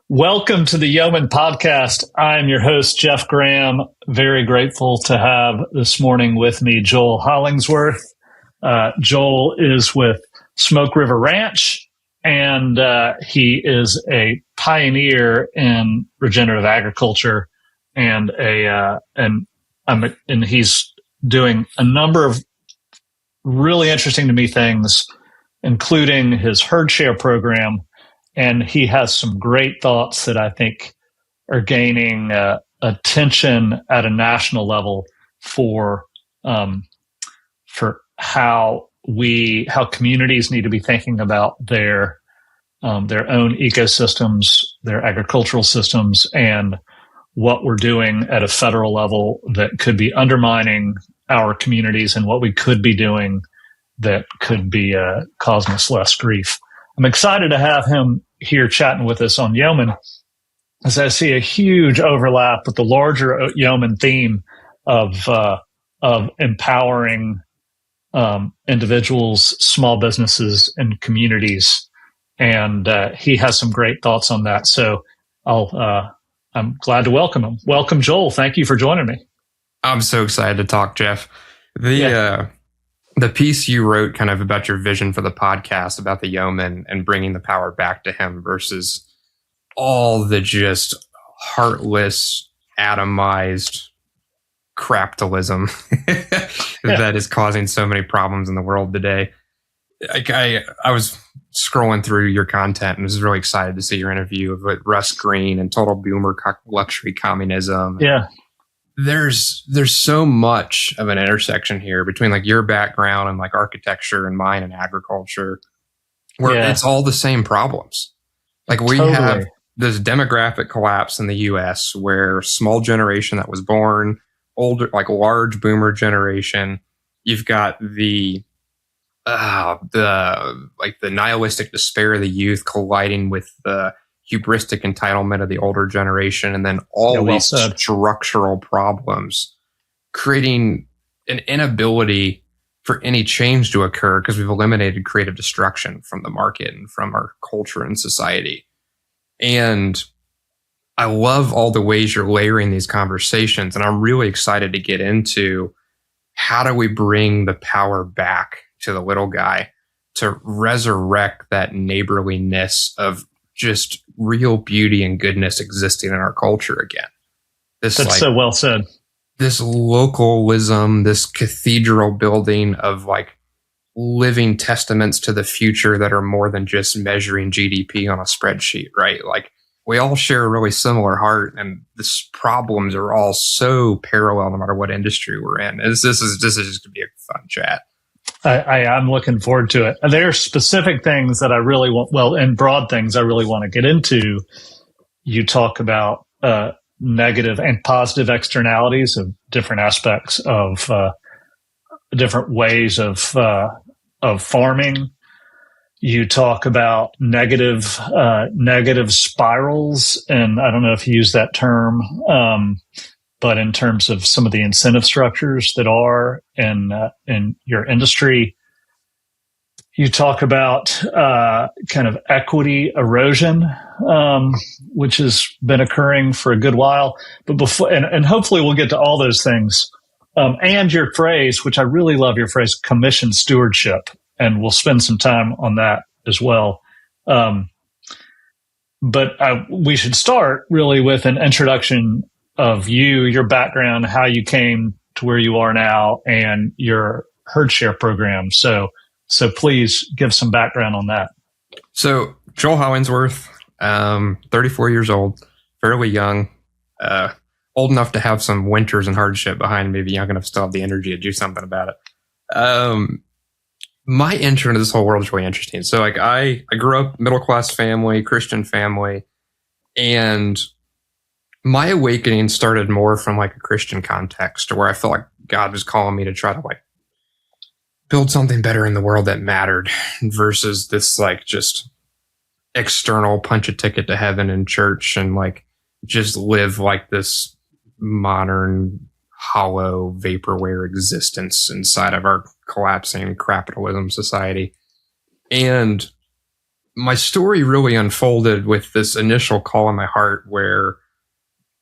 Welcome to the Yeoman Podcast. I'm your host, Jeff Graham. Very grateful to have this morning with me Joel Hollingsworth. Joel is with Smoke River Ranch, and he is a pioneer in regenerative agriculture, and he's doing a number of really interesting to me things, including his herdshare program. And he has some great thoughts that I think are gaining attention at a national level for how communities need to be thinking about their own ecosystems, their agricultural systems, and what we're doing at a federal level that could be undermining our communities, and what we could be doing that could be causing us less grief. I'm excited to have him here chatting with us on Yeoman, as I see a huge overlap with the larger Yeoman theme of empowering individuals, small businesses, and communities. And he has some great thoughts on that. So I'm glad to welcome him. Welcome, Joel. Thank you for joining me. I'm so excited to talk, Jeff. The piece you wrote kind of about your vision for the podcast about the yeoman and bringing the power back to him versus all the just heartless, atomized crapitalism that is causing so many problems in the world today. I was scrolling through your content and was really excited to see your interview with Russ Green and total boomer luxury communism. Yeah. There's so much of an intersection here between like your background and like architecture and mine and agriculture, where it's all the same problems. Like we have this demographic collapse in the US where small generation that was born, older, like large boomer generation, you've got the nihilistic despair of the youth colliding with the hubristic entitlement of the older generation, and then all these structural problems, creating an inability for any change to occur because we've eliminated creative destruction from the market and from our culture and society. And I love all the ways you're layering these conversations, and I'm really excited to get into how do we bring the power back to the little guy to resurrect that neighborliness of just real beauty and goodness existing in our culture again. That's so well said. This localism, this cathedral building of like living testaments to the future that are more than just measuring GDP on a spreadsheet, right? Like we all share a really similar heart, and these problems are all so parallel no matter what industry we're in. This is just going to be a fun chat. I'm looking forward to it. There are specific things that I really want, and broad things I really want to get into. You talk about negative and positive externalities of different aspects of different ways of farming. You talk about negative spirals, and I don't know if you use that term, but in terms of some of the incentive structures that are in your industry. You talk about kind of equity erosion, which has been occurring for a good while. But before, and hopefully we'll get to all those things. And your phrase, which I really love, your phrase, commission stewardship, and we'll spend some time on that as well. But we should start really with an introduction of you, your background, how you came to where you are now, and your herdshare program. So please give some background on that. So Joel Hollingsworth, 34 years old, fairly young, old enough to have some winters and hardship behind me, but young enough to still have the energy to do something about it. My intro into this whole world is really interesting. So like I grew up middle-class family, Christian family, and my awakening started more from like a Christian context, where I felt like God was calling me to try to like build something better in the world that mattered versus this like just external punch a ticket to heaven in church and like just live like this modern hollow vaporware existence inside of our collapsing capitalism society. And my story really unfolded with this initial call in my heart where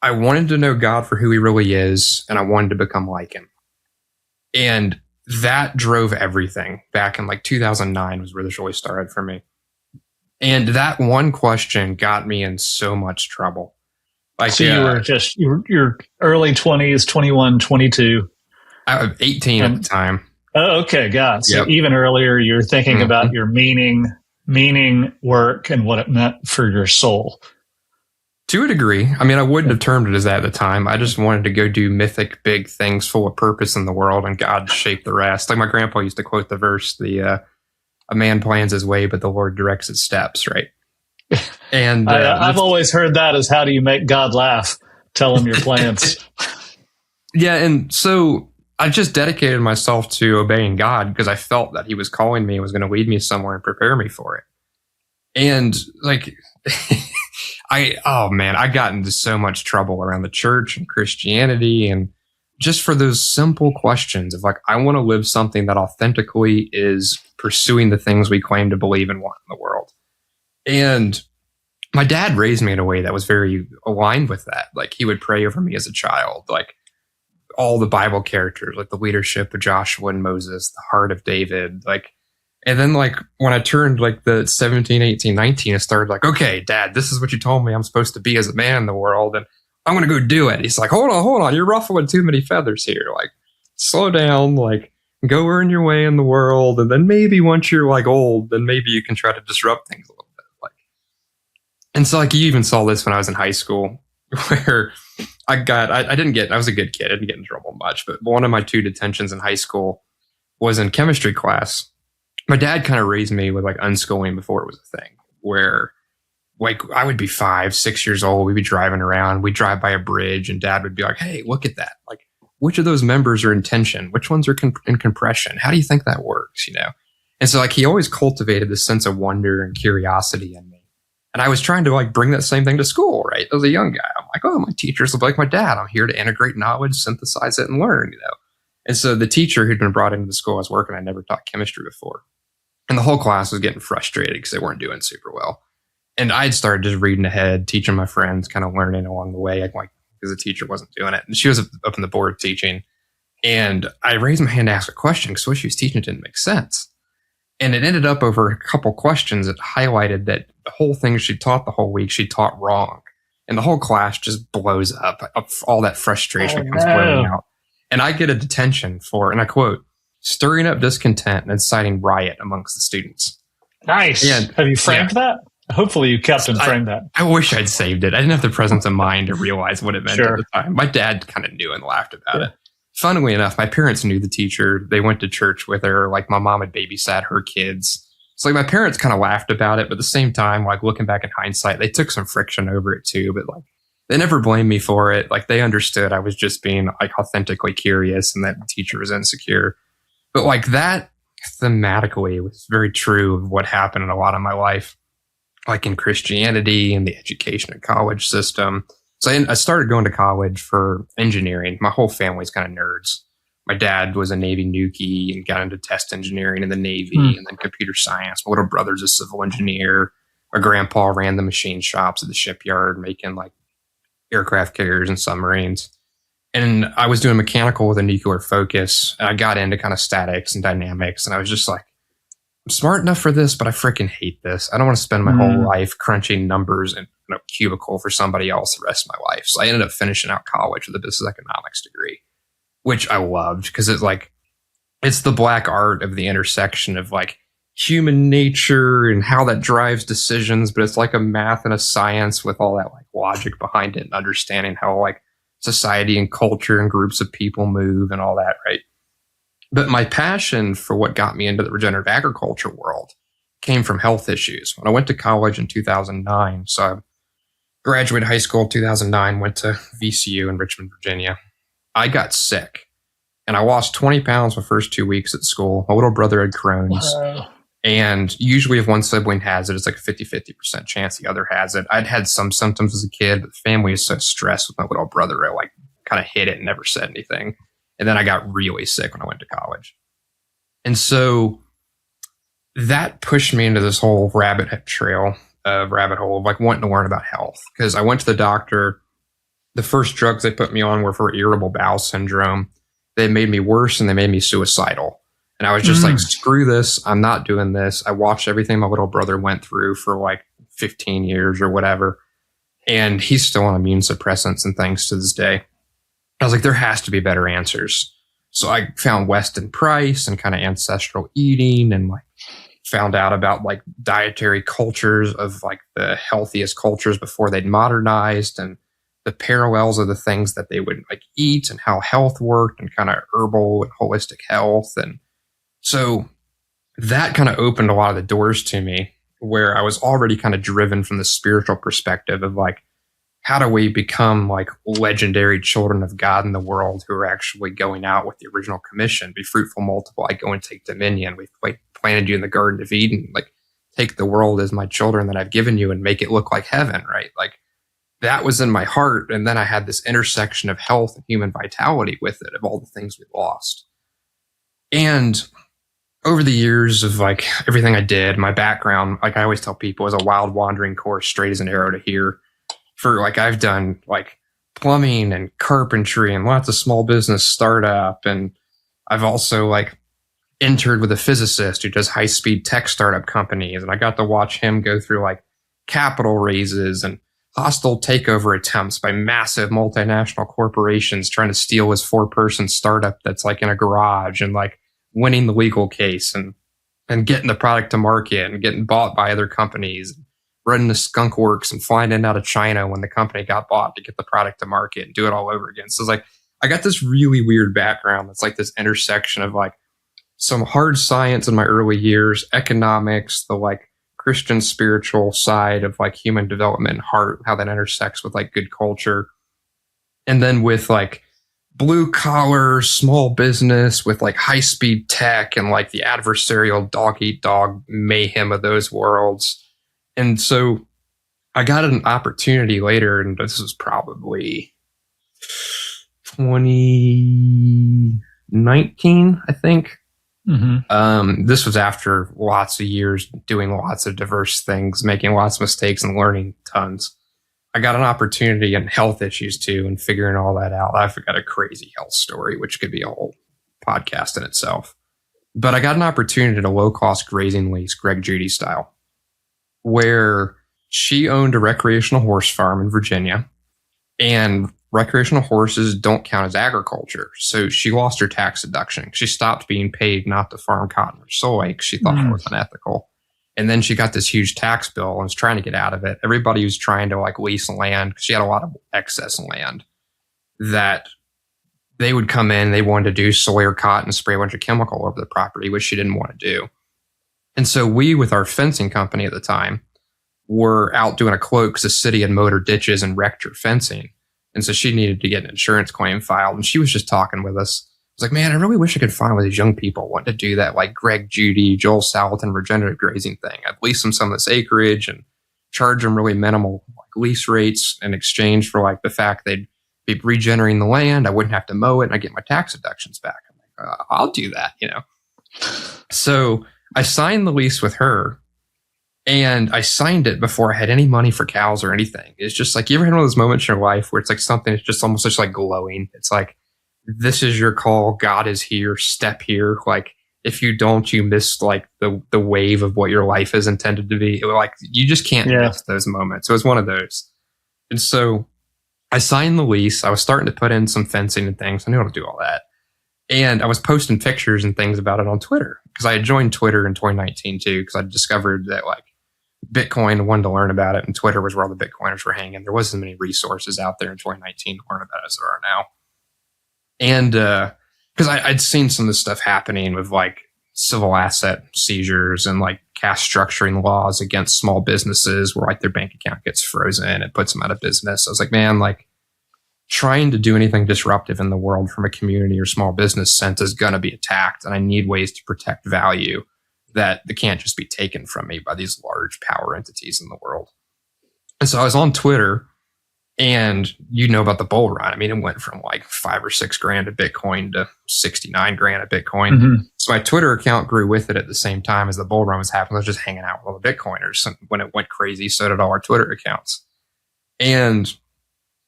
I wanted to know God for who he really is, and I wanted to become like him. And that drove everything. Back in like 2009 was where this really started for me. And that one question got me in so much trouble. Like, so you were just, your early 20s, 21, 22. I was 18 at the time. Oh, okay. God. So Yep. even earlier, you were thinking about your meaning, work, and what it meant for your soul. To a degree. I mean, I wouldn't have termed it as that at the time. I just wanted to go do mythic, big things full of purpose in the world, and God shaped the rest. Like my grandpa used to quote the verse, a man plans his way, but the Lord directs his steps, right? And I've always heard that as, how do you make God laugh? Tell him your plans. Yeah, and so I just dedicated myself to obeying God because I felt that he was calling me and was going to lead me somewhere and prepare me for it. And like, I got into so much trouble around the church and Christianity, and just for those simple questions of like, I want to live something that authentically is pursuing the things we claim to believe and want in the world. And my dad raised me in a way that was very aligned with that. Like, he would pray over me as a child, like all the Bible characters, like the leadership of Joshua and Moses, the heart of David, like. And then, like, when I turned, like, the 17, 18, 19, I started, like, okay, Dad, this is what you told me I'm supposed to be as a man in the world, and I'm going to go do it. He's like, hold on, you're ruffling too many feathers here. Like, slow down, like, go earn your way in the world, and then maybe once you're, like, old, then maybe you can try to disrupt things a little bit. Like, and so, like, you even saw this when I was in high school, where I was a good kid. I didn't get in trouble much, but one of my 2 detentions in high school was in chemistry class. My dad kind of raised me with like unschooling before it was a thing, where like I would be 5, 6 years old. We'd be driving around. We'd drive by a bridge and Dad would be like, hey, look at that. Like, which of those members are in tension? Which ones are in compression? How do you think that works? You know? And so like he always cultivated this sense of wonder and curiosity in me. And I was trying to like bring that same thing to school, right? As a young guy, I'm like, oh, my teachers look like my dad. I'm here to integrate knowledge, synthesize it, and learn, you know? And so the teacher who'd been brought into the school I was working, I never taught chemistry before. And the whole class was getting frustrated because they weren't doing super well. And I'd started just reading ahead, teaching my friends, kind of learning along the way, like because the teacher wasn't doing it. And she was up on the board teaching. And I raised my hand to ask a question because what she was teaching didn't make sense. And it ended up over a couple questions that highlighted that the whole thing she taught the whole week, she taught wrong. And the whole class just blows up. All that frustration comes blowing out. And I get a detention for, and I quote, stirring up discontent and inciting riot amongst the students. Nice. And, have you framed that? Hopefully you kept and framed that. I wish I'd saved it. I didn't have the presence of mind to realize what it meant at the time. My dad kind of knew and laughed about it. Funnily enough, my parents knew the teacher. They went to church with her. Like my mom had babysat her kids. So like my parents kind of laughed about it, but at the same time, like looking back in hindsight, they took some friction over it too. But like they never blamed me for it. Like they understood I was just being like authentically curious and that the teacher was insecure. But like that thematically was very true of what happened in a lot of my life, like in Christianity and the education and college system. So I started going to college for engineering. My whole family's kind of nerds. My dad was a Navy Nukey and got into test engineering in the Navy and then computer science. My little brother's a civil engineer. My grandpa ran the machine shops at the shipyard making like aircraft carriers and submarines. And I was doing mechanical with a nuclear focus. And I got into kind of statics and dynamics. And I was just like, I'm smart enough for this, but I freaking hate this. I don't want to spend my whole life crunching numbers in a cubicle for somebody else the rest of my life. So I ended up finishing out college with a business economics degree, which I loved because it's the black art of the intersection of like human nature and how that drives decisions. But it's like a math and a science with all that like logic behind it and understanding how like society and culture and groups of people move and all that, right? But my passion for what got me into the regenerative agriculture world came from health issues. When I went to college in 2009, so I graduated high school in 2009, went to VCU in Richmond, Virginia. I got sick and I lost 20 pounds my first 2 weeks at school. My little brother had Crohn's. Wow. And usually if one sibling has it, it's like a 50% chance the other has it. I'd had some symptoms as a kid, but the family is so stressed with my little brother. I like kind of hid it and never said anything. And then I got really sick when I went to college. And so that pushed me into this whole rabbit hole of like wanting to learn about health. Because I went to the doctor. The first drugs they put me on were for irritable bowel syndrome. They made me worse and they made me suicidal. And I was just like, screw this. I'm not doing this. I watched everything my little brother went through for like 15 years or whatever. And he's still on immune suppressants and things to this day. I was like, there has to be better answers. So I found Weston Price and kind of ancestral eating and like found out about like dietary cultures of like the healthiest cultures before they'd modernized and the parallels of the things that they would like eat and how health worked and kind of herbal and holistic health. And so that kind of opened a lot of the doors to me where I was already kind of driven from the spiritual perspective of like, how do we become like legendary children of God in the world who are actually going out with the original commission, be fruitful, multiply, go and take dominion. We've like planted you in the Garden of Eden, like take the world as my children that I've given you and make it look like heaven, right? Like that was in my heart. And then I had this intersection of health and human vitality with it, of all the things we lost. And over the years of like everything I did, my background, like I always tell people, is a wild wandering course, straight as an arrow to here. For like, I've done like plumbing and carpentry and lots of small business startup. And I've also like entered with a physicist who does high speed tech startup companies. And I got to watch him go through like capital raises and hostile takeover attempts by massive multinational corporations trying to steal his 4-person startup that's like in a garage and like winning the legal case and getting the product to market and getting bought by other companies, running the skunk works and flying in out of China when the company got bought to get the product to market and do it all over again. So it's like, I got this really weird background that's like this intersection of like some hard science in my early years, economics, the like Christian spiritual side of like human development and heart, how that intersects with like good culture. And then with like blue collar, small business with like high speed tech and like the adversarial dog eat dog mayhem of those worlds. And so I got an opportunity later, and this was probably 2019, I think. Mm-hmm. This was after lots of years doing lots of diverse things, making lots of mistakes and learning tons. I got an opportunity in health issues too, and figuring all that out. I've got a crazy health story, which could be a whole podcast in itself. But I got an opportunity at a low-cost grazing lease, Greg Judy style, where she owned a recreational horse farm in Virginia, and recreational horses don't count as agriculture. So she lost her tax deduction. She stopped being paid not to farm cotton or soy because she thought it was unethical. And then she got this huge tax bill and was trying to get out of it. Everybody was trying to like lease land because she had a lot of excess land that they would come in. They wanted to do soy or cotton, spray a bunch of chemical over the property, which she didn't want to do. And so we, with our fencing company at the time, were out doing a quote because the city had mowed her ditches and wrecked her fencing. And so she needed to get an insurance claim filed. And she was just talking with us. I was like, man, I really wish I could find one of these young people wanting to do that, like Greg Judy, Joel Salatin, regenerative grazing thing. I'd lease them some of this acreage and charge them really minimal like lease rates in exchange for like the fact they'd be regenerating the land. I wouldn't have to mow it and I get my tax deductions back. I'm like, I'll do that, you know? So I signed the lease with her, and I signed it before I had any money for cows or anything. It's just like, you ever had one of those moments in your life where it's like something that's just almost just like glowing? It's like, this is your call. God is here. Step here. Like, if you don't, you miss like the wave of what your life is intended to be. Like, you just can't miss those moments. So it was one of those. And so I signed the lease. I was starting to put in some fencing and things. I knew how to do all that. And I was posting pictures and things about it on Twitter because I had joined Twitter in 2019 too, because I discovered that like Bitcoin, I wanted to learn about it, and Twitter was where all the Bitcoiners were hanging. There wasn't many resources out there in 2019 to learn about it as there are now. And because I'd seen some of this stuff happening with like civil asset seizures and like cash structuring laws against small businesses where like their bank account gets frozen and it puts them out of business. I was like, man, like trying to do anything disruptive in the world from a community or small business sense is going to be attacked. And I need ways to protect value that can't just be taken from me by these large power entities in the world. And so I was on Twitter And you know about the bull run. I mean, it went from like 5 or 6 grand a Bitcoin to 69 grand a Bitcoin. Mm-hmm. So my Twitter account grew with it at the same time as the bull run was happening. I was just hanging out with all the Bitcoiners. And when it went crazy, so did all our Twitter accounts. And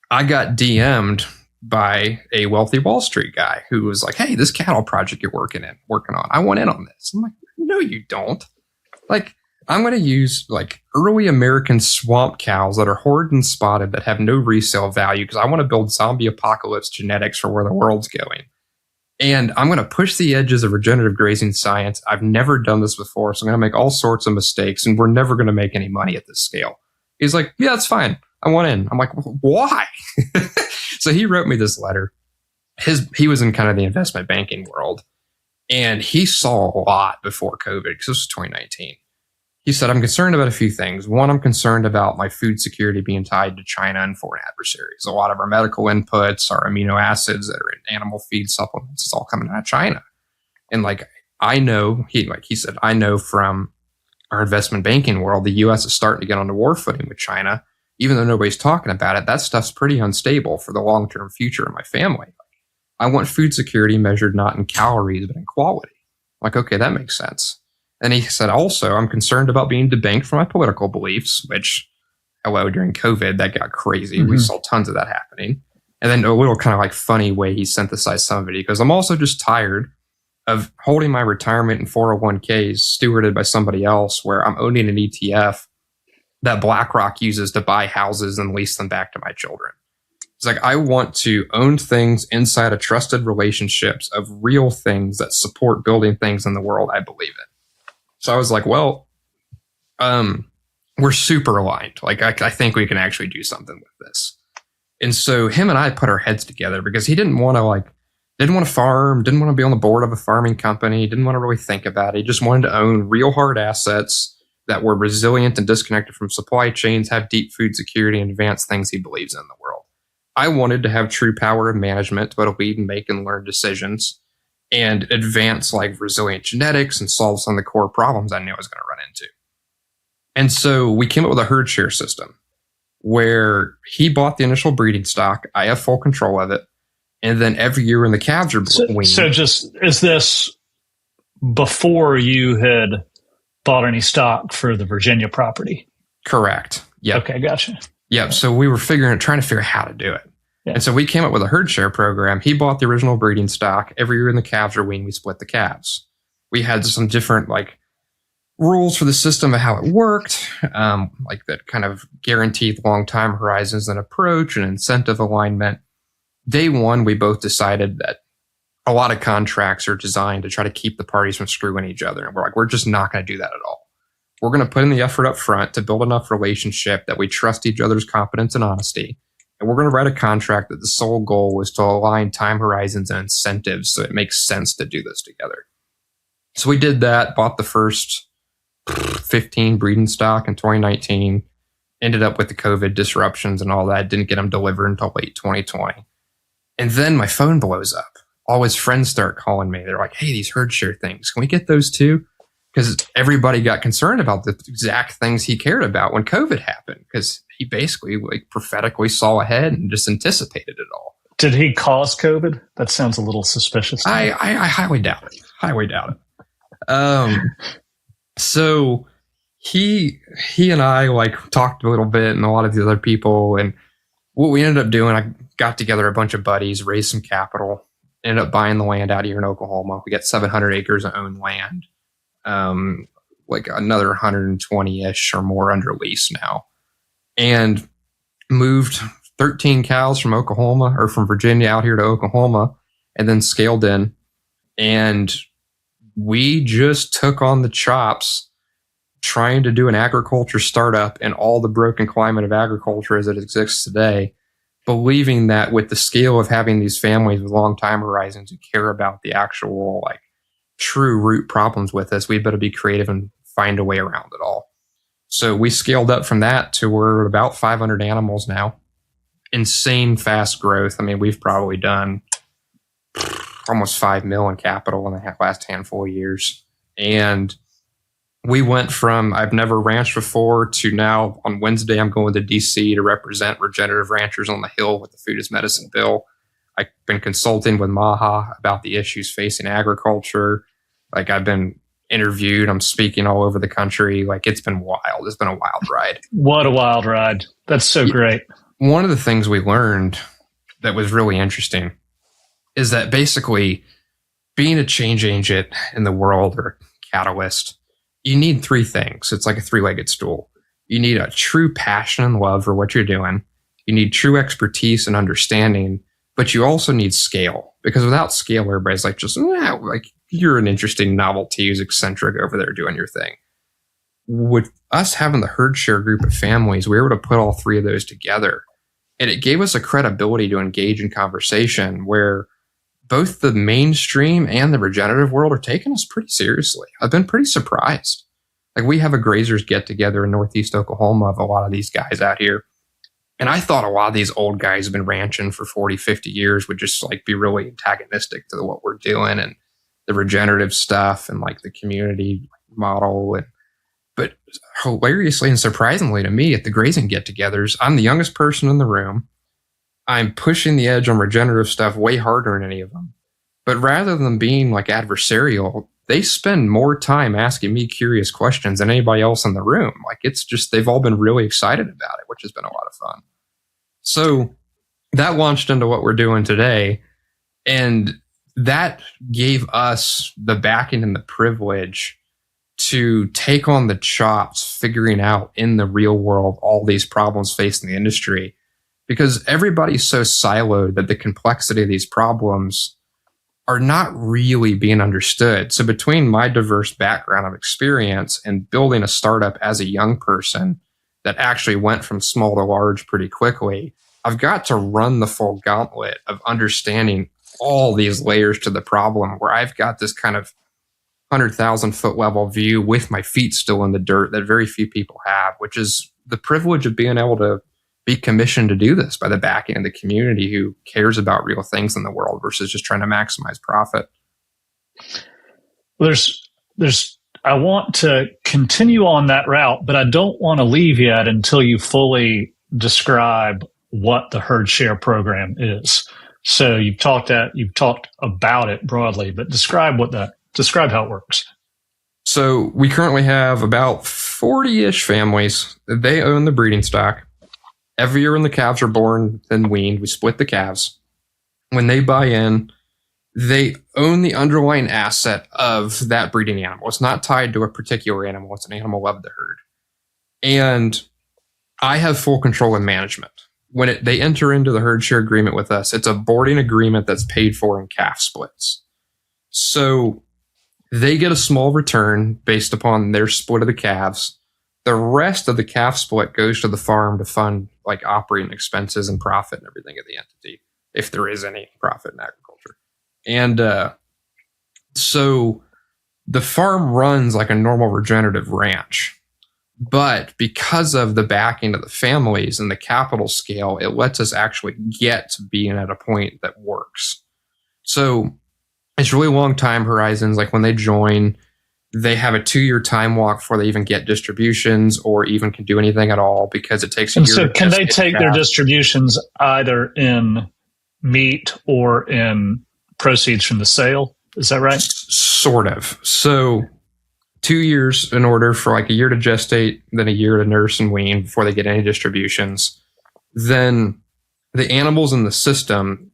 I got DM'd by a wealthy Wall Street guy who was like, hey, this cattle project you're working on, I want in on this. I'm like, no, you don't. Like, I'm going to use like early American swamp cows that are hoarded and spotted that have no resale value because I want to build zombie apocalypse genetics for where the world's going. And I'm going to push the edges of regenerative grazing science. I've never done this before, so I'm going to make all sorts of mistakes, and we're never going to make any money at this scale. He's like, yeah, that's fine. I want in. I'm like, why? So he wrote me this letter. He was in kind of the investment banking world, and he saw a lot before COVID because this was 2019. He said, I'm concerned about a few things. One, I'm concerned about my food security being tied to China and foreign adversaries. A lot of our medical inputs, our amino acids that are in animal feed supplements, it's all coming out of China. And like, I know, he said, I know from our investment banking world, the U.S. is starting to get on the war footing with China. Even though nobody's talking about it, that stuff's pretty unstable for the long-term future of my family. I want food security measured not in calories, but in quality. I'm like, okay, that makes sense. And he said, also, I'm concerned about being debanked for my political beliefs, which, hello, during COVID, that got crazy. Mm-hmm. We saw tons of that happening. And then a little kind of like funny way he synthesized some of it. He goes, I'm also just tired of holding my retirement in 401ks stewarded by somebody else where I'm owning an ETF that BlackRock uses to buy houses and lease them back to my children. It's like, I want to own things inside of trusted relationships of real things that support building things in the world I believe in. So I was like, well, we're super aligned. Like, I think we can actually do something with this. And so him and I put our heads together because he didn't want to farm, didn't want to be on the board of a farming company, didn't want to really think about it. He just wanted to own real hard assets that were resilient and disconnected from supply chains, have deep food security, and advance things he believes in the world. I wanted to have true power of management to be able to lead and make and learn decisions and advance like resilient genetics and solve some of the core problems I knew I was going to run into. And so we came up with a herdshare system where he bought the initial breeding stock. I have full control of it. And then every year when the calves are weaned. So just, is this before you had bought any stock for the Virginia property? Correct. Yeah. Okay, gotcha. Yep. So we were trying to figure out how to do it. Yeah. And so we came up with a herd share program. He bought the original breeding stock. Every year when the calves are weaned, we split the calves. We had some different like rules for the system of how it worked, like that kind of guaranteed long time horizons and approach and incentive alignment. Day one, we both decided that a lot of contracts are designed to try to keep the parties from screwing each other. And we're like, we're just not going to do that at all. We're going to put in the effort up front to build enough relationship that we trust each other's competence and honesty. And we're going to write a contract that the sole goal was to align time horizons and incentives so it makes sense to do this together. So we did that, bought the first 15 breeding stock in 2019, ended up with the COVID disruptions and all that, didn't get them delivered until late 2020. And then my phone blows up. All his friends start calling me. They're like, hey, these herd share things, can we get those too? Because everybody got concerned about the exact things he cared about when COVID happened, because he basically like prophetically saw ahead and just anticipated it all. Did he cause COVID? That sounds a little suspicious. I highly doubt it. Highly doubt it. So he and I like talked a little bit and a lot of the other people, and what we ended up doing, I got together a bunch of buddies, raised some capital, ended up buying the land out here in Oklahoma. We got 700 acres of owned land. Like another 120-ish or more under lease now, and moved 13 cows from Oklahoma or from Virginia out here to Oklahoma, and then scaled in. And we just took on the chops trying to do an agriculture startup in all the broken climate of agriculture as it exists today, believing that with the scale of having these families with long time horizons who care about the actual like true root problems with us, we better be creative and find a way around it all. So we scaled up from that to we're about 500 animals now. Insane fast growth. I mean, we've probably done almost $5 million in capital in the last handful of years. And we went from I've never ranched before to now on Wednesday I'm going to DC to represent regenerative ranchers on the Hill with the Food as Medicine bill. I've been consulting with Maha about the issues facing agriculture. Like I've been interviewed, I'm speaking all over the country. Like it's been wild. It's been a wild ride. What a wild ride. That's so great. One of the things we learned that was really interesting is that basically being a change agent in the world or catalyst, you need three things. It's like a three-legged stool. You need a true passion and love for what you're doing. You need true expertise and understanding, but you also need scale, because without scale, everybody's like, just, like you're an interesting novelty who's eccentric over there doing your thing. With us having the herdshare group of families, we were able to put all three of those together. And it gave us a credibility to engage in conversation where both the mainstream and the regenerative world are taking us pretty seriously. I've been pretty surprised. Like we have a grazers get together in Northeast Oklahoma of a lot of these guys out here. And I thought a lot of these old guys have been ranching for 40, 50 years would just like be really antagonistic to what we're doing and the regenerative stuff and like the community model. But hilariously and surprisingly to me at the grazing get-togethers, I'm the youngest person in the room. I'm pushing the edge on regenerative stuff way harder than any of them. But rather than being like adversarial, they spend more time asking me curious questions than anybody else in the room. Like it's just, they've all been really excited about it, which has been a lot of fun. So that launched into what we're doing today. And that gave us the backing and the privilege to take on the chops, figuring out in the real world all these problems facing the industry. Because everybody's so siloed that the complexity of these problems are not really being understood. So between my diverse background of experience and building a startup as a young person that actually went from small to large pretty quickly, I've got to run the full gauntlet of understanding all these layers to the problem where I've got this kind of 100,000 foot level view with my feet still in the dirt that very few people have, which is the privilege of being able to be commissioned to do this by the back end of the community who cares about real things in the world versus just trying to maximize profit. I want to continue on that route, but I don't want to leave yet until you fully describe what the herdshare program is. So you've talked about it broadly, but describe how it works. So we currently have about 40-ish families. They own the breeding stock. Every year when the calves are born and weaned, we split the calves. When they buy in, they own the underlying asset of that breeding animal. It's not tied to a particular animal. It's an animal of the herd. And I have full control and management. When they enter into the herd share agreement with us, it's a boarding agreement that's paid for in calf splits. So they get a small return based upon their split of the calves. The rest of the calf split goes to the farm to fund like operating expenses and profit and everything of the entity, if there is any profit in agriculture. And so the farm runs like a normal regenerative ranch. But because of the backing of the families and the capital scale, it lets us actually get to being at a point that works. So it's really long time horizons. Like when they join, they have a 2-year time walk before they even get distributions or even can do anything at all because it takes a year. So can they take their distributions either in meat or in proceeds from the sale? Is that right? Sort of. So 2 years in order for like a year to gestate, then a year to nurse and wean before they get any distributions. Then the animals in the system,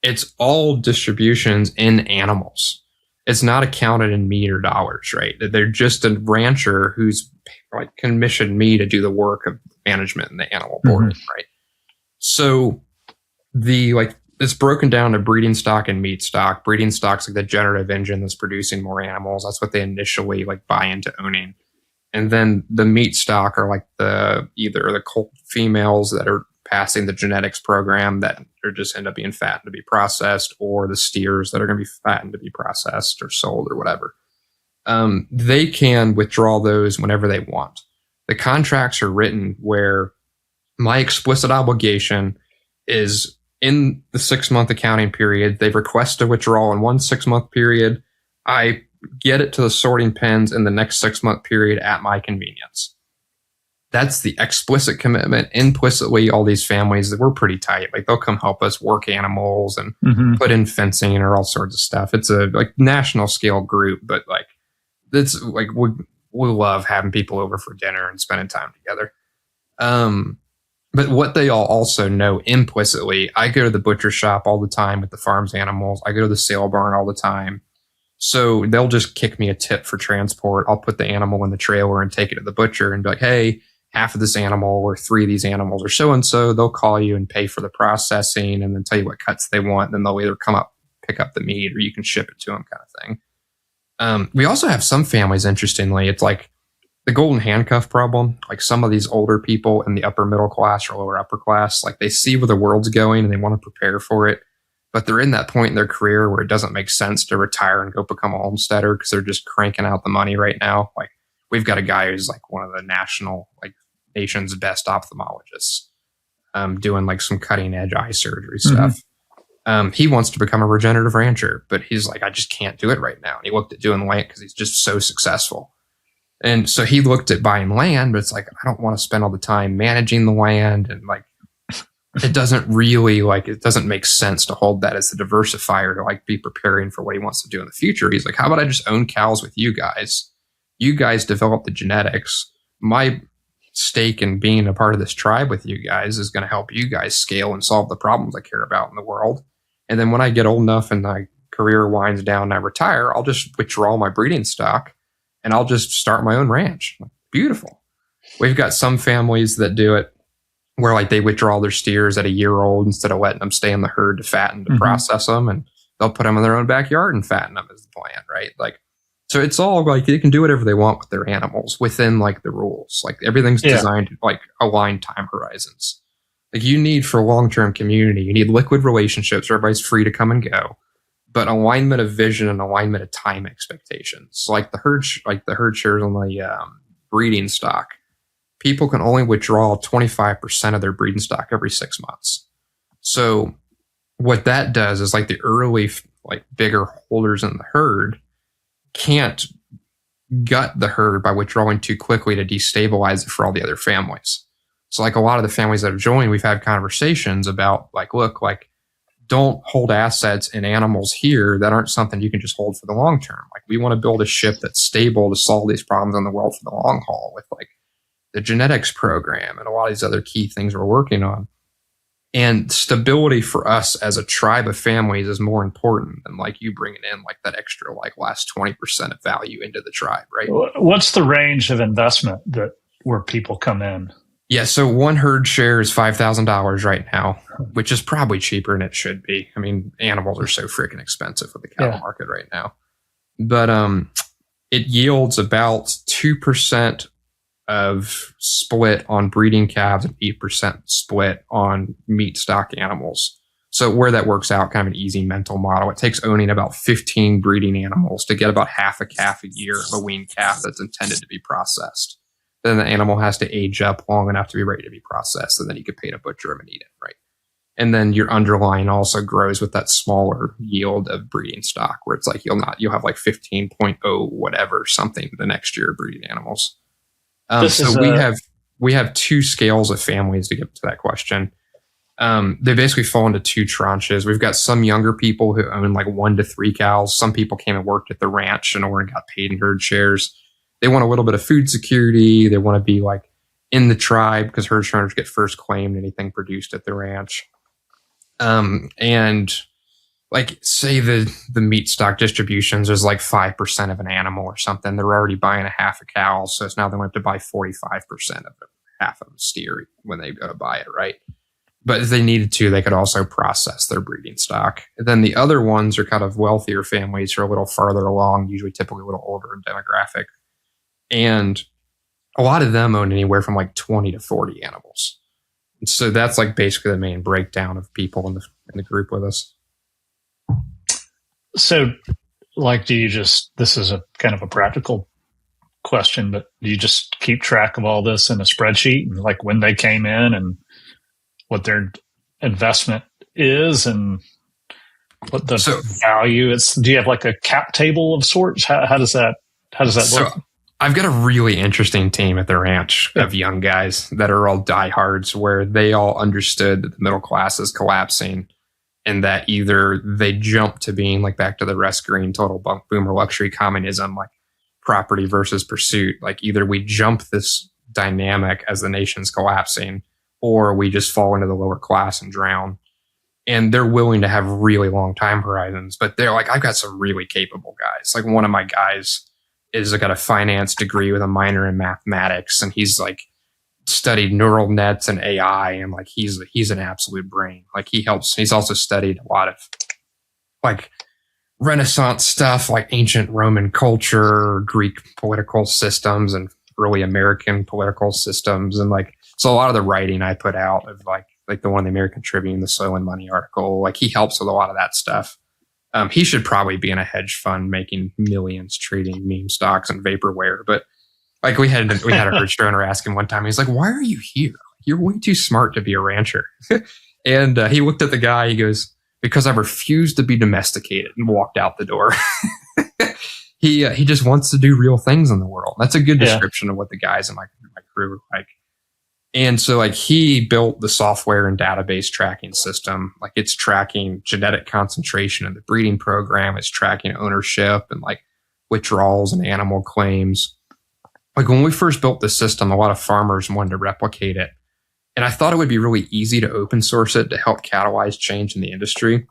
it's all distributions in animals. It's not accounted in meat or dollars, right? They're just a rancher who's like commissioned me to do the work of management and the animal boarding, right? So it's broken down to breeding stock and meat stock. Breeding stock's like the generative engine that's producing more animals. That's what they initially like buy into owning. And then the meat stock are like either the colt females that are passing the genetics program that are just end up being fattened to be processed, or the steers that are going to be fattened to be processed or sold or whatever. They can withdraw those whenever they want. The contracts are written where my explicit obligation is in the 6-month accounting period. They request a withdrawal in one 6-month period. I get it to the sorting pens in the next 6-month period at my convenience. That's the explicit commitment. Implicitly, all these families that we're pretty tight. Like they'll come help us work animals and put in fencing or all sorts of stuff. It's a like national scale group, but like it's like we love having people over for dinner and spending time together. But what they all also know implicitly, I go to the butcher shop all the time with the farm's animals. I go to the sale barn all the time. So they'll just kick me a tip for transport. I'll put the animal in the trailer and take it to the butcher and be like, hey, half of this animal or 3 of these animals are so-and-so. They'll call you and pay for the processing and then tell you what cuts they want. And then they'll either come up, pick up the meat, or you can ship it to them kind of thing. We also have some families, interestingly, it's like the golden handcuff problem. Like some of these older people in the upper middle class or lower upper class, like they see where the world's going and they want to prepare for it. But they're in that point in their career where it doesn't make sense to retire and go become a homesteader because they're just cranking out the money right now. Like we've got a guy who's like one of the nation's best ophthalmologists, doing like some cutting edge eye surgery stuff. He wants to become a regenerative rancher, but he's like, I just can't do it right now. And he looked at doing land because he's just so successful. And so he looked at buying land, but it's like, I don't want to spend all the time managing the land. And like, it doesn't really it doesn't make sense to hold that as the diversifier to like be preparing for what he wants to do in the future. He's like, how about I just own cows with you guys? You guys develop the genetics. My stake in being a part of this tribe with you guys is going to help you guys scale and solve the problems I care about in the world. And then when I get old enough and my career winds down and I retire, I'll just withdraw my breeding stock and I'll just start my own ranch. Beautiful. We've got some families that do it where like they withdraw their steers at a year old instead of letting them stay in the herd to fatten, to process them, and they'll put them in their own backyard and fatten them is the plan, right? Like, so it's all like they can do whatever they want with their animals within like the rules. Like everything's designed to like align time horizons. Like you need for long-term community, you need liquid relationships where everybody's free to come and go, but alignment of vision and alignment of time expectations. Like the herd shares on the breeding stock. People can only withdraw 25% of their breeding stock every 6 months. So what that does is like the early, like bigger holders in the herd can't gut the herd by withdrawing too quickly to destabilize it for all the other families. So like a lot of the families that have joined, we've had conversations about like, look, like don't hold assets and animals here that aren't something you can just hold for the long term. Like we want to build a ship that's stable to solve these problems in the world for the long haul with like the genetics program and a lot of these other key things we're working on. And stability for us as a tribe of families is more important than like you bringing in like that extra like last 20% of value into the tribe, right? What's the range of investment where people come in? Yeah, so one herd share is $5,000 right now, which is probably cheaper than it should be. I mean, animals are so freaking expensive with the cattle market right now. But it yields about 2% of split on breeding calves and 8% split on meat stock animals. So where that works out, kind of an easy mental model, it takes owning about 15 breeding animals to get about half a calf a year of a weaned calf that's intended to be processed. Then the animal has to age up long enough to be ready to be processed, and then you can pay to butcher them and eat it, right? And then your underlying also grows with that smaller yield of breeding stock, where it's like you'll have like 15.0 whatever something the next year of breeding animals. So we have 2 scales of families to get to that question. They basically fall into 2 tranches. We've got some younger people who own like 1 to 3 cows. Some people came and worked at the ranch and got paid in herd shares. They want a little bit of food security. They want to be like in the tribe because herd shares get first claimed anything produced at the ranch. And like say the meat stock distributions is like 5% of an animal or something. They're already buying a half a cow. So it's now they want to buy 45% of it, half of a steer when they go to buy it, right? But if they needed to, they could also process their breeding stock. And then the other ones are kind of wealthier families who are a little farther along, usually typically a little older in demographic. And a lot of them own anywhere from like 20 to 40 animals. And so that's like basically the main breakdown of people in the group with us. So like, this is a kind of a practical question, but do you just keep track of all this in a spreadsheet and like when they came in and what their investment is? And what the value is? Do you have like a cap table of sorts? How does that look? I've got a really interesting team at the ranch of young guys that are all diehards, where they all understood that the middle class is collapsing, and that either they jump to being like back to the Russ Green total boomer luxury communism, like property versus pursuit. Like either we jump this dynamic as the nation's collapsing, or we just fall into the lower class and drown. And they're willing to have really long time horizons, but they're like, I've got some really capable guys. Like one of my guys is got a finance degree with a minor in mathematics, and he's like studied neural nets and AI, and like he's an absolute brain. Like he's also studied a lot of like Renaissance stuff, like ancient Roman culture, Greek political systems, and early American political systems. And like, so a lot of the writing I put out of like the one in the American Tribune, the Soil and Money article, like he helps with a lot of that stuff. He should probably be in a hedge fund making millions trading meme stocks and vaporware. But like we had a herdshare owner ask him one time, he's like, why are you here? You're way too smart to be a rancher. And he looked at the guy, he goes, because I refuse to be domesticated, and walked out the door. He just wants to do real things in the world. That's a good description of what the guys in my crew are like. And so like he built the software and database tracking system. Like it's tracking genetic concentration in the breeding program. It's tracking ownership and like withdrawals and animal claims. Like when we first built the system, a lot of farmers wanted to replicate it. And I thought it would be really easy to open source it to help catalyze change in the industry.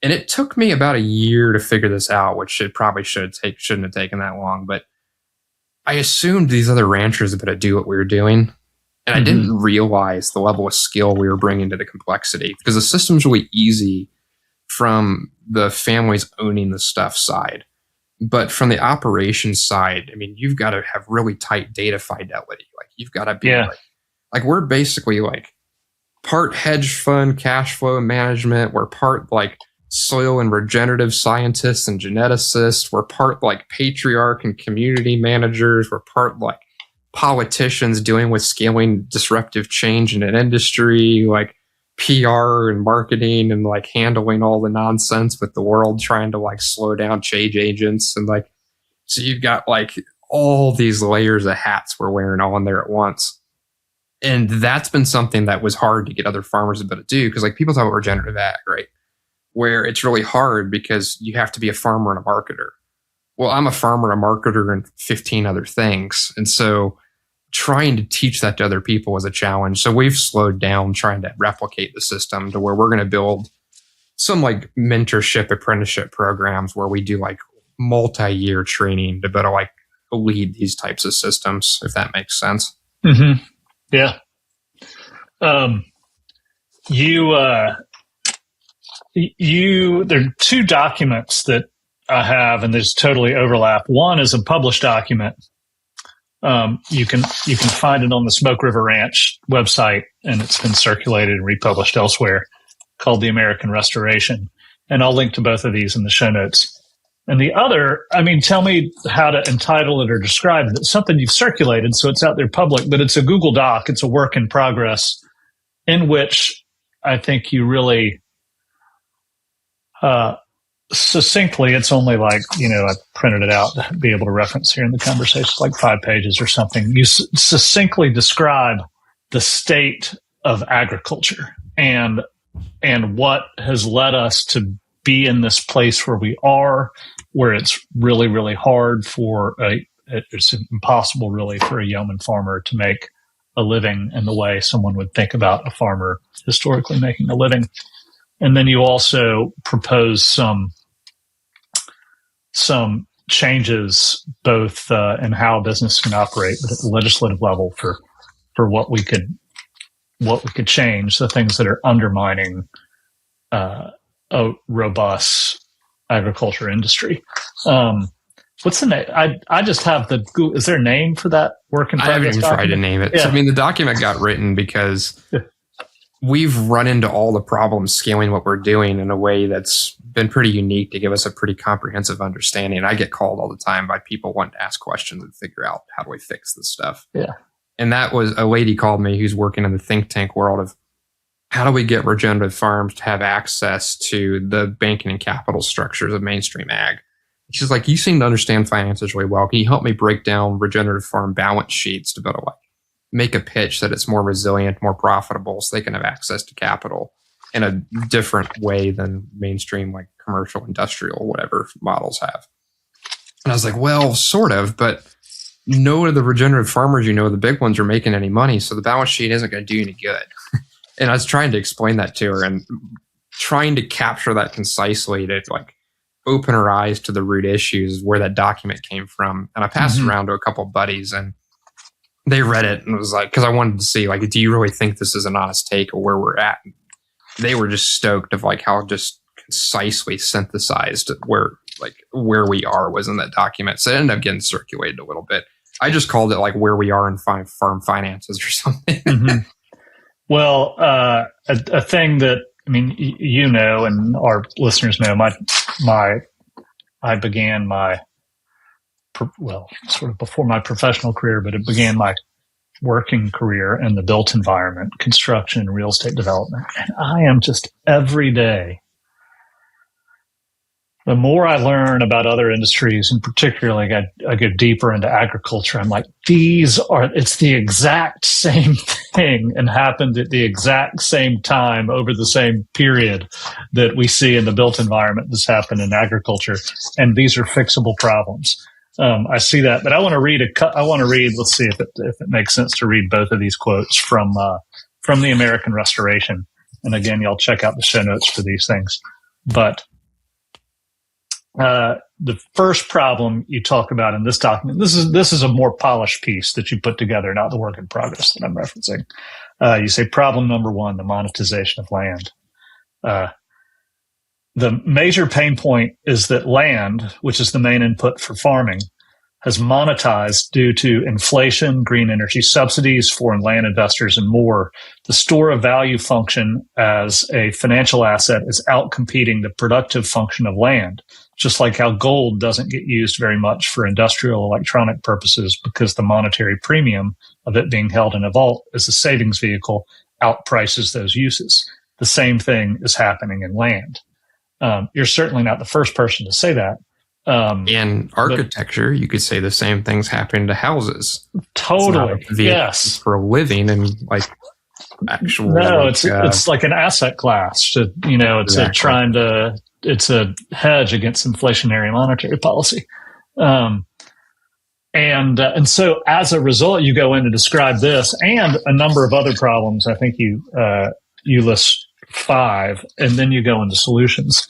And it took me about a year to figure this out, which it probably shouldn't have taken that long. But I assumed these other ranchers would do what we were doing. And I didn't realize the level of skill we were bringing to the complexity, because the system's really easy from the families owning the stuff side. But from the operations side, I mean, you've got to have really tight data fidelity. Like you've got to be like we're basically like part hedge fund cash flow management. We're part like soil and regenerative scientists and geneticists. We're part like patriarch and community managers. We're part like politicians dealing with scaling disruptive change in an industry, like PR and marketing, and like handling all the nonsense with the world trying to like slow down change agents. And like, so you've got like all these layers of hats we're wearing all in there at once. And that's been something that was hard to get other farmers to do, because like people talk about regenerative ag, right? Where it's really hard because you have to be a farmer and a marketer. Well, I'm a farmer, a marketer, and 15 other things. And so trying to teach that to other people was a challenge. So we've slowed down trying to replicate the system to where we're going to build some like mentorship apprenticeship programs where we do like multi-year training to better like lead these types of systems, if that makes sense. Mm-hmm. Yeah. There are two documents that I have, and there's totally overlap. One is a published document. You can find it on the Smoke River Ranch website, and it's been circulated and republished elsewhere, called The American Restoration. And I'll link to both of these in the show notes. And the other, I mean, tell me how to entitle it or describe it. It's something you've circulated, so it's out there public, but it's a Google Doc. It's a work in progress in which I think you really succinctly, it's only like, I printed it out to be able to reference here in the conversation. It's like 5 pages or something. You succinctly describe the state of agriculture and what has led us to be in this place where we are, where it's really, really hard it's impossible really for a yeoman farmer to make a living in the way someone would think about a farmer historically making a living. And then you also propose some changes both in how business can operate, but at the legislative level for what we could change, the things that are undermining a robust agriculture industry. What's the name? I just have the Google. Is there a name for that work in progress? I haven't even tried to name it. Yeah. So, I mean, the document got written because we've run into all the problems scaling what we're doing in a way that's been pretty unique to give us a pretty comprehensive understanding. And I get called all the time by people wanting to ask questions and figure out how do we fix this stuff. Yeah. And that was a lady called me who's working in the think tank world of how do we get regenerative farms to have access to the banking and capital structures of mainstream ag? She's like, you seem to understand finances really well. Can you help me break down regenerative farm balance sheets to be able to like make a pitch that it's more resilient, more profitable, so they can have access to capital in a different way than mainstream like commercial, industrial, whatever models have? And I was like, well, sort of, but no one of the regenerative farmers, the big ones, are making any money, so the balance sheet isn't going to do any good. And I was trying to explain that to her and trying to capture that concisely to like open her eyes to the root issues where that document came from. And I passed it around to a couple of buddies, and they read it and was like, because I wanted to see, like, do you really think this is an honest take of where we're at? And they were just stoked of like how just concisely synthesized where we are was in that document. So it ended up getting circulated a little bit. I just called it like where we are in farm finances or something. Well, a thing that, I mean, and our listeners know, I began sort of before my professional career, but it began my working career in the built environment, construction and real estate development. And I am just every day, the more I learn about other industries, and particularly I go deeper into agriculture, I'm like, it's the exact same thing and happened at the exact same time over the same period that we see in the built environment that's happened in agriculture. And these are fixable problems. I see that, but I want to read let's see if it makes sense to read both of these quotes from the American Restoration. And again, y'all check out the show notes for these things. But the first problem you talk about in this document, this is a more polished piece that you put together, not the work in progress that I'm referencing. You say problem number 1, the monetization of land. The major pain point is that land, which is the main input for farming, has monetized due to inflation, green energy subsidies, foreign land investors, and more. The store of value function as a financial asset is outcompeting the productive function of land, just like how gold doesn't get used very much for industrial electronic purposes because the monetary premium of it being held in a vault as a savings vehicle outprices those uses. The same thing is happening in land. You're certainly not the first person to say that. In architecture, you could say the same thing's happening to houses. Totally. Yes. For a living and like actual. No, it's like an asset class. Exactly. It's a hedge against inflationary monetary policy. And so as a result, you go in to describe this and a number of other problems. I think you list 5, and then you go into solutions.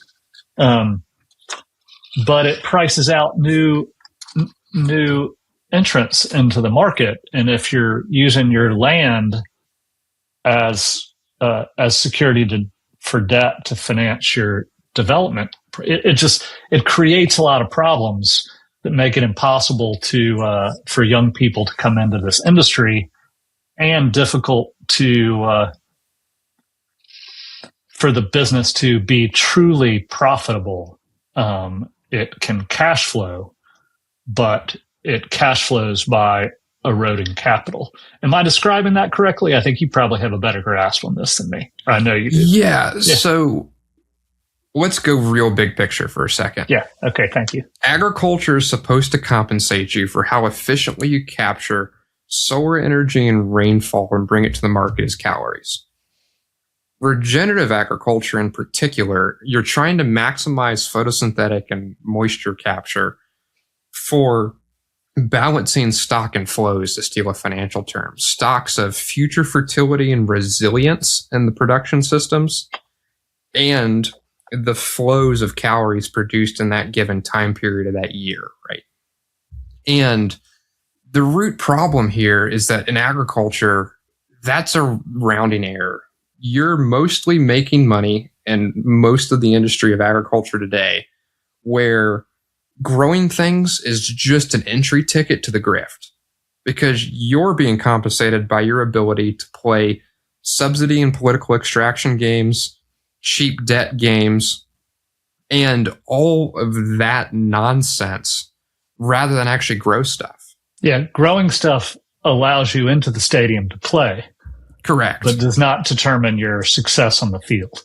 But it prices out new entrants into the market. And if you're using your land as security for debt to finance your development, it creates a lot of problems that make it impossible for young people to come into this industry, and difficult for the business to be truly profitable. It can cash flow, but it cash flows by eroding capital. Am I describing that correctly? I think you probably have a better grasp on this than me. I know you do. Yeah. So let's go real big picture for a second. Yeah. Okay. Thank you. Agriculture is supposed to compensate you for how efficiently you capture solar energy and rainfall and bring it to the market as calories. Regenerative agriculture in particular, you're trying to maximize photosynthetic and moisture capture for balancing stock and flows, to steal a financial term. Stocks of future fertility and resilience in the production systems, and the flows of calories produced in that given time period of that year, right? And the root problem here is that in agriculture, that's a rounding error. You're mostly making money in most of the industry of agriculture today, where growing things is just an entry ticket to the grift, because you're being compensated by your ability to play subsidy and political extraction games, cheap debt games, and all of that nonsense, rather than actually grow stuff. Yeah, growing stuff allows you into the stadium to play. Correct. but does not determine your success on the field.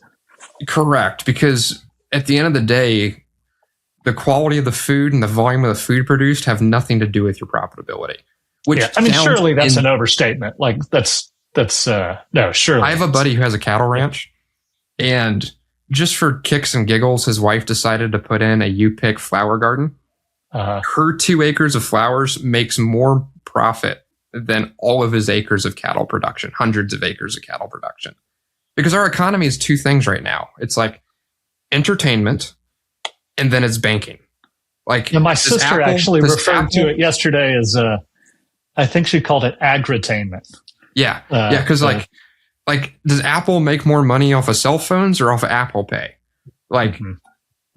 Correct. Because at the end of the day, the quality of the food and the volume of the food produced have nothing to do with your profitability. Which surely that's an overstatement. Like no, surely. I have a buddy who has a cattle ranch, and just for kicks and giggles, his wife decided to put in a U-pick flower garden. Her 2 acres of flowers makes more profit than all of his acres of cattle production, hundreds of acres of cattle production. Because our economy is 2 things right now. It's like entertainment, and then it's banking. Like, my sister actually referred to it yesterday as I think she called it agritainment. Yeah. Because like, does Apple make more money off of cell phones or off of Apple Pay? Like,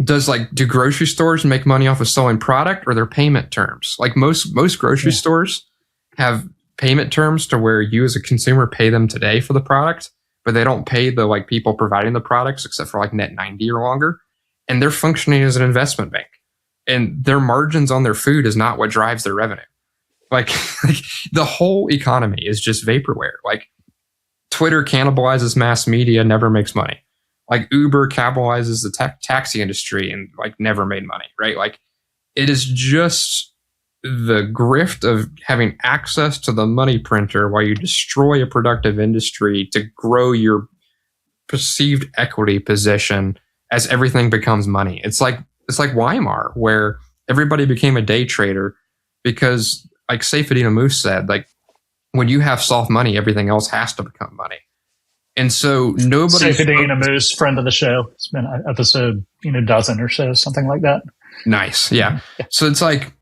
do grocery stores make money off of selling product or their payment terms? Like most grocery stores have payment terms to where you as a consumer pay them today for the product, but they don't pay the like people providing the products except for like net 90 or longer. And they're functioning as an investment bank, and their margins on their food is not what drives their revenue. Like the whole economy is just vaporware. Like Twitter cannibalizes mass media, never makes money. Like Uber cannibalizes the taxi industry and like never made money, right? Like it is just the grift of having access to the money printer while you destroy a productive industry to grow your perceived equity position as everything becomes money. It's like Weimar, where everybody became a day trader because, like Seyfedin Ammous said, like when you have soft money, everything else has to become money. And so nobody. Seyfedin Ammous, friend of the show. It's been an episode, dozen or so, something like that. Nice. Yeah. So it's like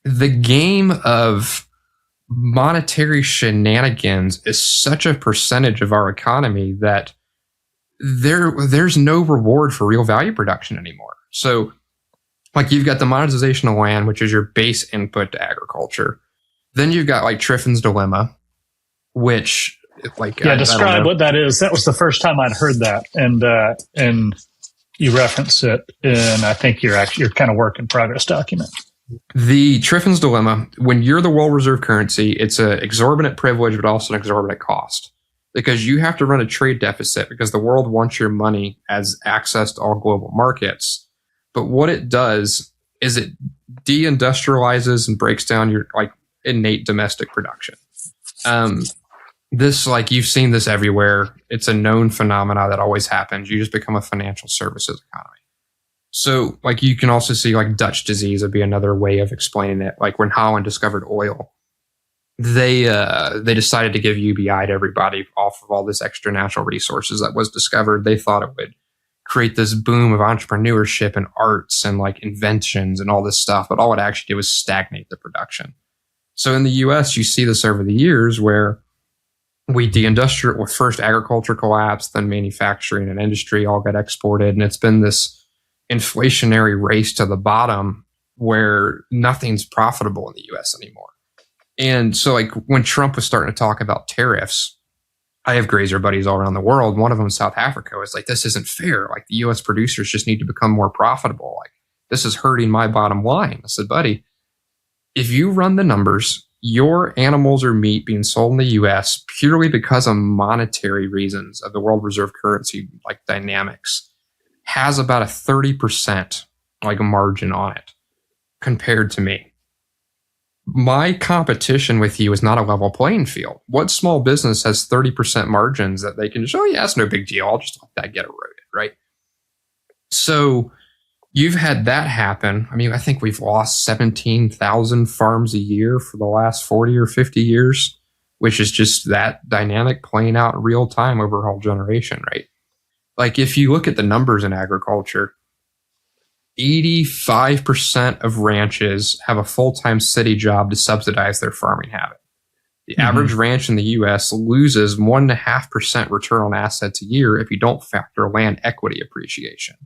the game of monetary shenanigans is such a percentage of our economy that there's no reward for real value production anymore. So like you've got the monetization of land, which is your base input to agriculture. Then you've got like Triffin's dilemma, which like describe what that is. That was the first time I'd heard that, and you reference it in I think your kind of work in progress document. The Triffin's dilemma: when you're the world reserve currency, it's an exorbitant privilege, but also an exorbitant cost. Because you have to run a trade deficit because the world wants your money as access to all global markets. But what it does is it deindustrializes and breaks down your like innate domestic production. This, like you've seen this everywhere. It's a known phenomena that always happens. You just become a financial services economy. So like you can also see like Dutch disease would be another way of explaining it. Like when Holland discovered oil, they decided to give UBI to everybody off of all this extra natural resources that was discovered. They thought it would create this boom of entrepreneurship and arts and like inventions and all this stuff, but all it actually did was stagnate the production. So in the US, you see this over the years where we deindustrial, well, first agriculture collapsed, then manufacturing and industry all got exported, and it's been this inflationary race to the bottom where nothing's profitable in the US anymore. And so like when Trump was starting to talk about tariffs, I have grazer buddies all around the world. One of them in South Africa was like, this isn't fair. Like the US producers just need to become more profitable. Like this is hurting my bottom line. I said, buddy, if you run the numbers, your animals or meat being sold in the US purely because of monetary reasons of the world reserve currency, like dynamics, has about a 30% like a margin on it compared to me. My competition with you is not a level playing field. What small business has 30% margins that they can just, oh yeah, it's no big deal. I'll just let that get eroded, right? So you've had that happen. I mean, I think we've lost 17,000 farms a year for the last 40 or 50 years, which is just that dynamic playing out in real time over a whole generation, right? Like if you look at the numbers in agriculture, 85% of ranches have a full-time city job to subsidize their farming habit. The average ranch in the U.S. loses 1.5% return on assets a year if you don't factor land equity appreciation.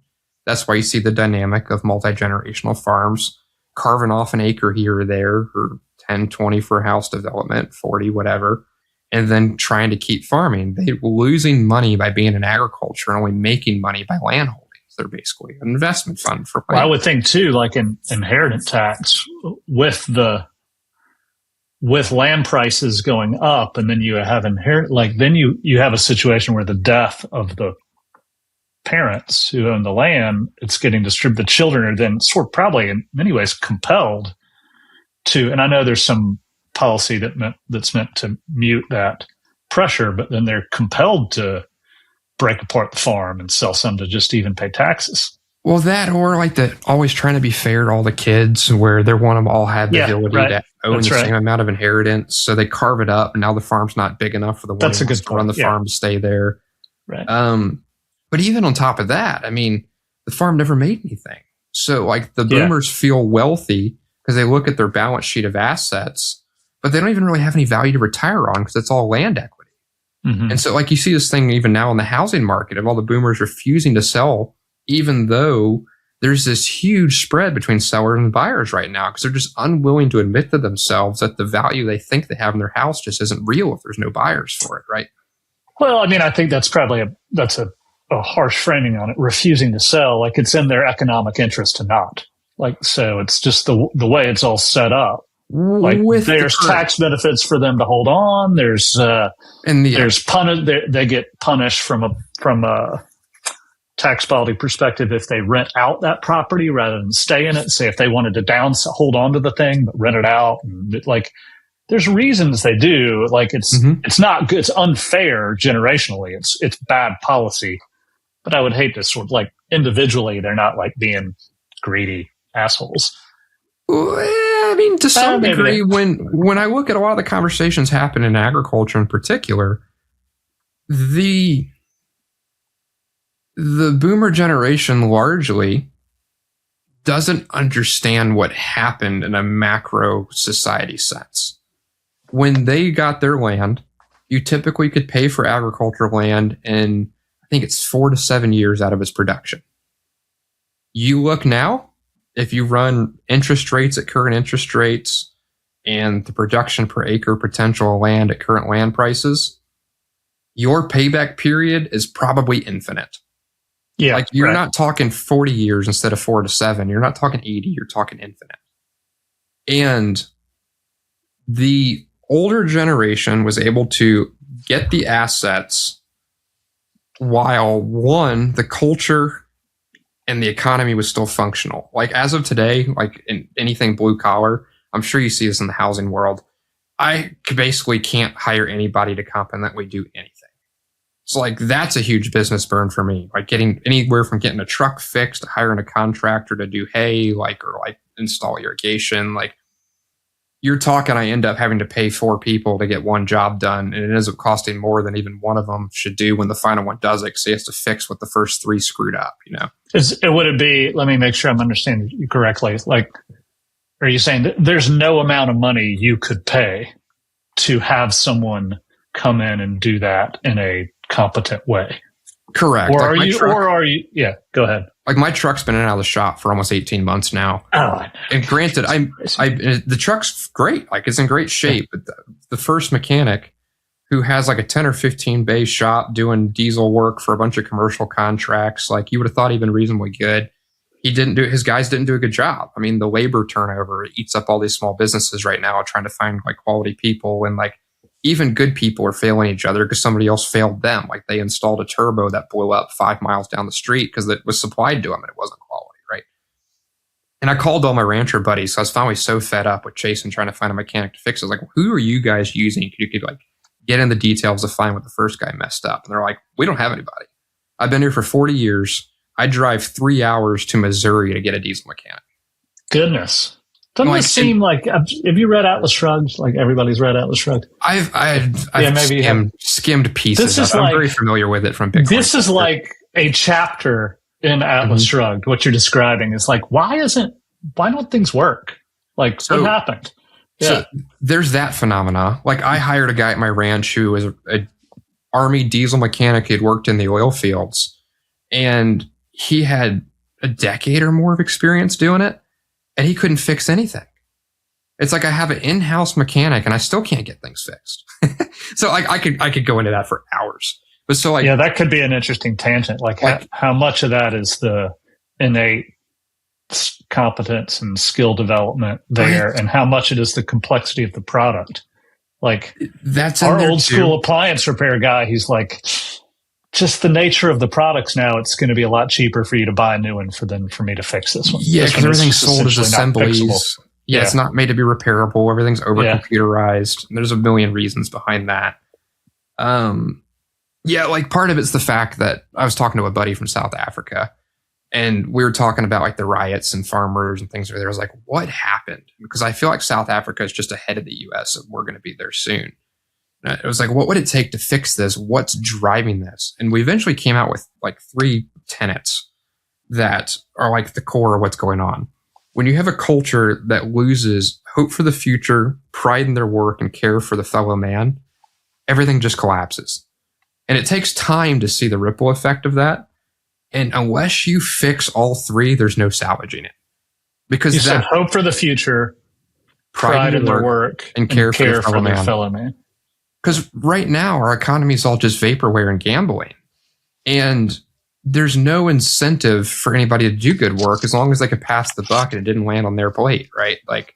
That's why you see the dynamic of multi-generational farms carving off an acre here or there, or 10, 20 for house development, 40, whatever, and then trying to keep farming. They're losing money by being in agriculture and only making money by landholding. They're basically an investment fund for. Well, I would think too, like in inheritance tax, with the with land prices going up, and then you have then you have a situation where the death of the parents who own the land, it's getting distributed. The children are then sort of probably in many ways compelled to, and I know there's some policy that's meant to mute that pressure, but then they're compelled to break apart the farm and sell some to just even pay taxes. Well, that, or like the always trying to be fair to all the kids, where they want them all have the ability to own the same amount of inheritance. So they carve it up, and now the farm's not big enough for the one who wants to run the farm to stay there. Right. But even on top of that, I mean, the farm never made anything. So like the boomers feel wealthy because they look at their balance sheet of assets, but they don't even really have any value to retire on because it's all land equity. Mm-hmm. And so like you see this thing even now in the housing market of all the boomers refusing to sell, even though there's this huge spread between sellers and buyers right now because they're just unwilling to admit to themselves that the value they think they have in their house just isn't real if there's no buyers for it, right? Well, I mean, I think that's probably a harsh framing on it, refusing to sell. Like it's in their economic interest to not. Like, so it's just the way it's all set up. Like there's tax benefits for them to hold on. There's they get punished from a tax policy perspective if they rent out that property rather than stay in it. Say if they wanted to hold on to the thing but rent it out, and like there's reasons they do. Like it's not good. It's unfair generationally. It's bad policy. But I would hate to sort of like individually, they're not like being greedy assholes. Well, I mean, to some degree, when I look at a lot of the conversations happen in agriculture in particular, the boomer generation largely doesn't understand what happened in a macro society sense. When they got their land, you typically could pay for agricultural land in, I think it's 4 to 7 years out of its production. You look now, if you run interest rates at current interest rates and the production per acre potential of land at current land prices, your payback period is probably infinite. Yeah, like you're not talking 40 years instead of 4 to 7. You're not talking 80. You're talking infinite. And the older generation was able to get the assets while one, the culture and the economy was still functional. Like as of today, like in anything blue collar, I'm sure you see this in the housing world. I basically can't hire anybody to competently do anything. So like that's a huge business burn for me. Like getting anywhere from getting a truck fixed to hiring a contractor to do hay, or install irrigation. Like you're talking, I end up having to pay 4 people to get one job done, and it ends up costing more than even one of them should do when the final one does it, because he has to fix what the first 3 screwed up. You know, would it be? Let me make sure I'm understanding you correctly. Like, are you saying that there's no amount of money you could pay to have someone come in and do that in a competent way? Correct. Or are you? Yeah, go ahead. Like my truck's been in and out of the shop for almost 18 months now. Oh, and granted, the truck's great. Like it's in great shape. But the first mechanic who has like a 10 or 15 bay shop doing diesel work for a bunch of commercial contracts, like you would have thought he'd been reasonably good. His guys didn't do a good job. I mean, the labor turnover eats up all these small businesses right now trying to find like quality people, and like even good people are failing each other because somebody else failed them. Like they installed a turbo that blew up 5 miles down the street because it was supplied to them and it wasn't quality, right? And I called all my rancher buddies. So I was finally so fed up with chasing, trying to find a mechanic to fix it. I was like, who are you guys using? You could like get in the details to find what the first guy messed up. And they're like, we don't have anybody. I've been here for 40 years. I drive 3 hours to Missouri to get a diesel mechanic. Goodness. Doesn't it seem like, have you read Atlas Shrugged? Like everybody's read Atlas Shrugged? I've skimmed pieces. I'm very familiar with it from Bitcoin. This is like a chapter in Atlas Shrugged. What you're describing is like, why don't things work? Like, what happened? Yeah. So there's that phenomena. Like I hired a guy at my ranch who was an Army diesel mechanic. He'd worked in the oil fields, and he had a decade or more of experience doing it. And he couldn't fix anything. It's like I have an in-house mechanic and I still can't get things fixed. So like I could go into that for hours. But so like, yeah, that could be an interesting tangent. Like how much of that is the innate competence and skill development there, and how much it is the complexity of the product. Like that's our old school appliance repair guy, he's like, just the nature of the products now, it's going to be a lot cheaper for you to buy a new one than for me to fix this one. Yeah, because everything's sold as assemblies. Yeah, it's not made to be repairable. Everything's over computerized. There's a million reasons behind that. Like part of it's the fact that I was talking to a buddy from South Africa, and we were talking about like the riots and farmers and things. There, I was like, "What happened?" Because I feel like South Africa is just ahead of the U.S. and we're going to be there soon. And it was like, what would it take to fix this? What's driving this? And we eventually came out with like 3 tenets that are like the core of what's going on. When you have a culture that loses hope for the future, pride in their work, and care for the fellow man, everything just collapses. And it takes time to see the ripple effect of that. And unless you fix all 3, there's no salvaging it. Because you said hope for the future, pride in their work, and care for their fellow man. Because right now, our economy is all just vaporware and gambling. And there's no incentive for anybody to do good work as long as they can pass the buck and it didn't land on their plate, right? Like,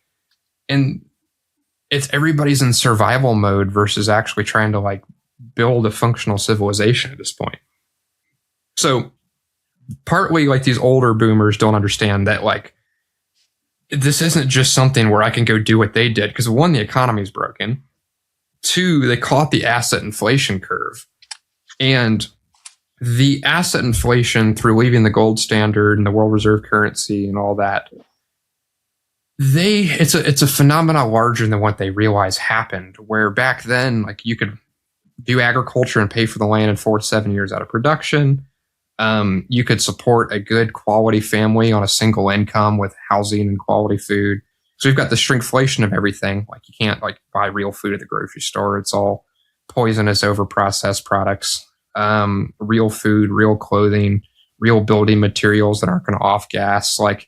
and it's everybody's in survival mode versus actually trying to like build a functional civilization at this point. So partly like these older boomers don't understand that like this isn't just something where I can go do what they did, because 1, the economy is broken. 2, they caught the asset inflation curve. And the asset inflation through leaving the gold standard and the world reserve currency and all that, it's a phenomena larger than what they realize happened, where back then, like you could do agriculture and pay for the land in 4 to 7 years out of production. You could support a good quality family on a single income with housing and quality food. So we've got the shrinkflation of everything. Like you can't like buy real food at the grocery store. It's all poisonous, over-processed products. Real food, real clothing, real building materials that aren't going to off-gas. Like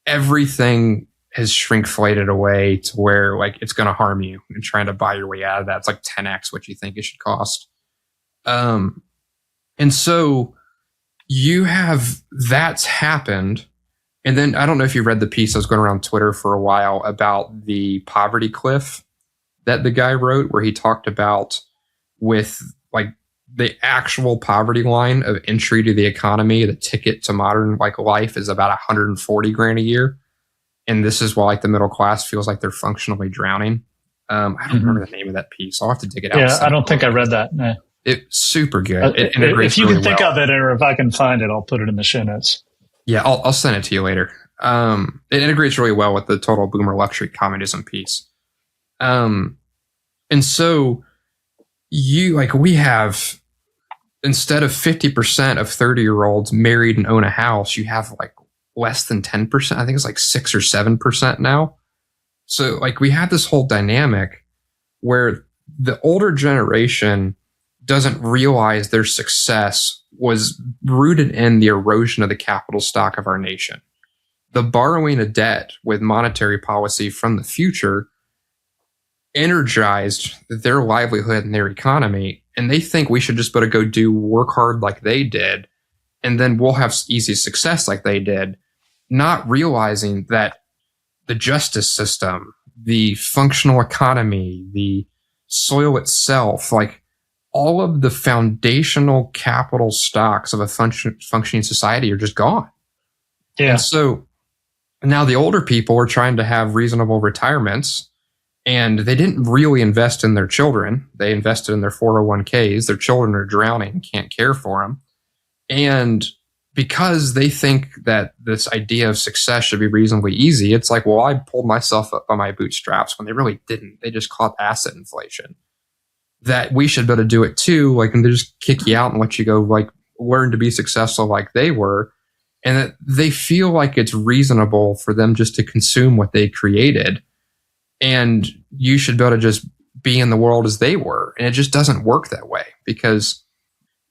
everything has shrinkflated away to where like it's going to harm you, and trying to buy your way out of that. It's like 10x what you think it should cost. And so you have that's happened. And then I don't know if you read the piece I was going around Twitter for a while about the poverty cliff that the guy wrote, where he talked about with like the actual poverty line of entry to the economy, the ticket to modern like life is about 140 grand a year. And this is why like the middle class feels like they're functionally drowning. I don't remember the name of that piece. I'll have to dig it out. Yeah, I don't think I read that. No. It's super good. If you can think of it, or if I can find it, I'll put it in the show notes. Yeah, I'll send it to you later. It integrates really well with the total boomer luxury communism piece. And so we have, instead of 50% of 30-year-olds married and own a house, you have like less than 10%. I think it's like 6 or 7% now. So like we have this whole dynamic where the older generation doesn't realize their success was rooted in the erosion of the capital stock of our nation. The borrowing of debt with monetary policy from the future energized their livelihood and their economy, and they think we should just better go work hard like they did, and then we'll have easy success like they did, not realizing that the justice system, the functional economy, the soil itself, like all of the foundational capital stocks of a functioning society are just gone. Yeah. And so now the older people are trying to have reasonable retirements, and they didn't really invest in their children. They invested in their 401ks. Their children are drowning and can't care for them. And because they think that this idea of success should be reasonably easy, it's like, well, I pulled myself up by my bootstraps, when they really didn't. They just caught asset inflation. That we should be able to do it too, like, and they just kick you out and let you go, like, learn to be successful like they were. And that they feel like it's reasonable for them just to consume what they created. And you should be able to just be in the world as they were. And it just doesn't work that way, because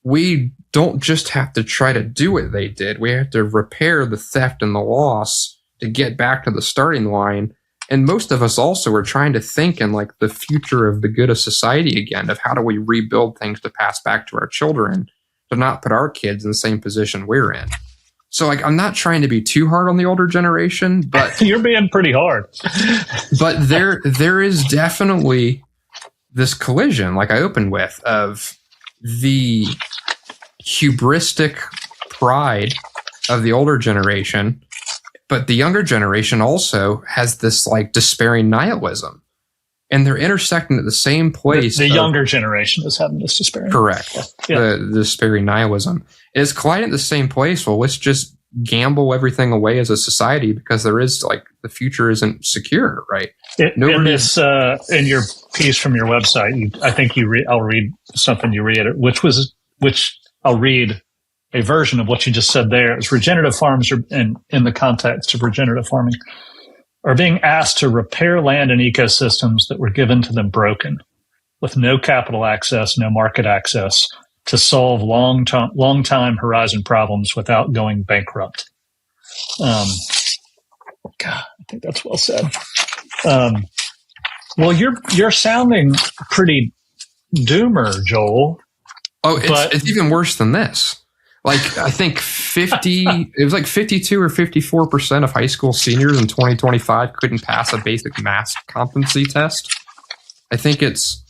we don't just have to try to do what they did. We have to repair the theft and the loss to get back to the starting line. And most of us also are trying to think in like the future of the good of society again, of how do we rebuild things to pass back to our children, to not put our kids in the same position we're in. So like, I'm not trying to be too hard on the older generation, but you're being pretty hard. But there is definitely this collision, like I opened with, of the hubristic pride of the older generation, but the younger generation also has this like despairing nihilism, and they're intersecting at the same place. The younger generation is having this despairing. Correct. Yeah. The despairing nihilism is colliding at the same place. Well, let's just gamble everything away as a society because there is like the future isn't secure, right? In your piece from your website, I'll read something you read, which I'll read a version of what you just said there. It's regenerative farms are in the context of regenerative farming are being asked to repair land and ecosystems that were given to them broken, with no capital access, no market access, to solve long time horizon problems without going bankrupt. God, I think that's well said. Well, you're sounding pretty doomer, Joel. Oh, it's even worse than this. Like, I think it was like 52 or 54% of high school seniors in 2025 couldn't pass a basic math competency test. I think it's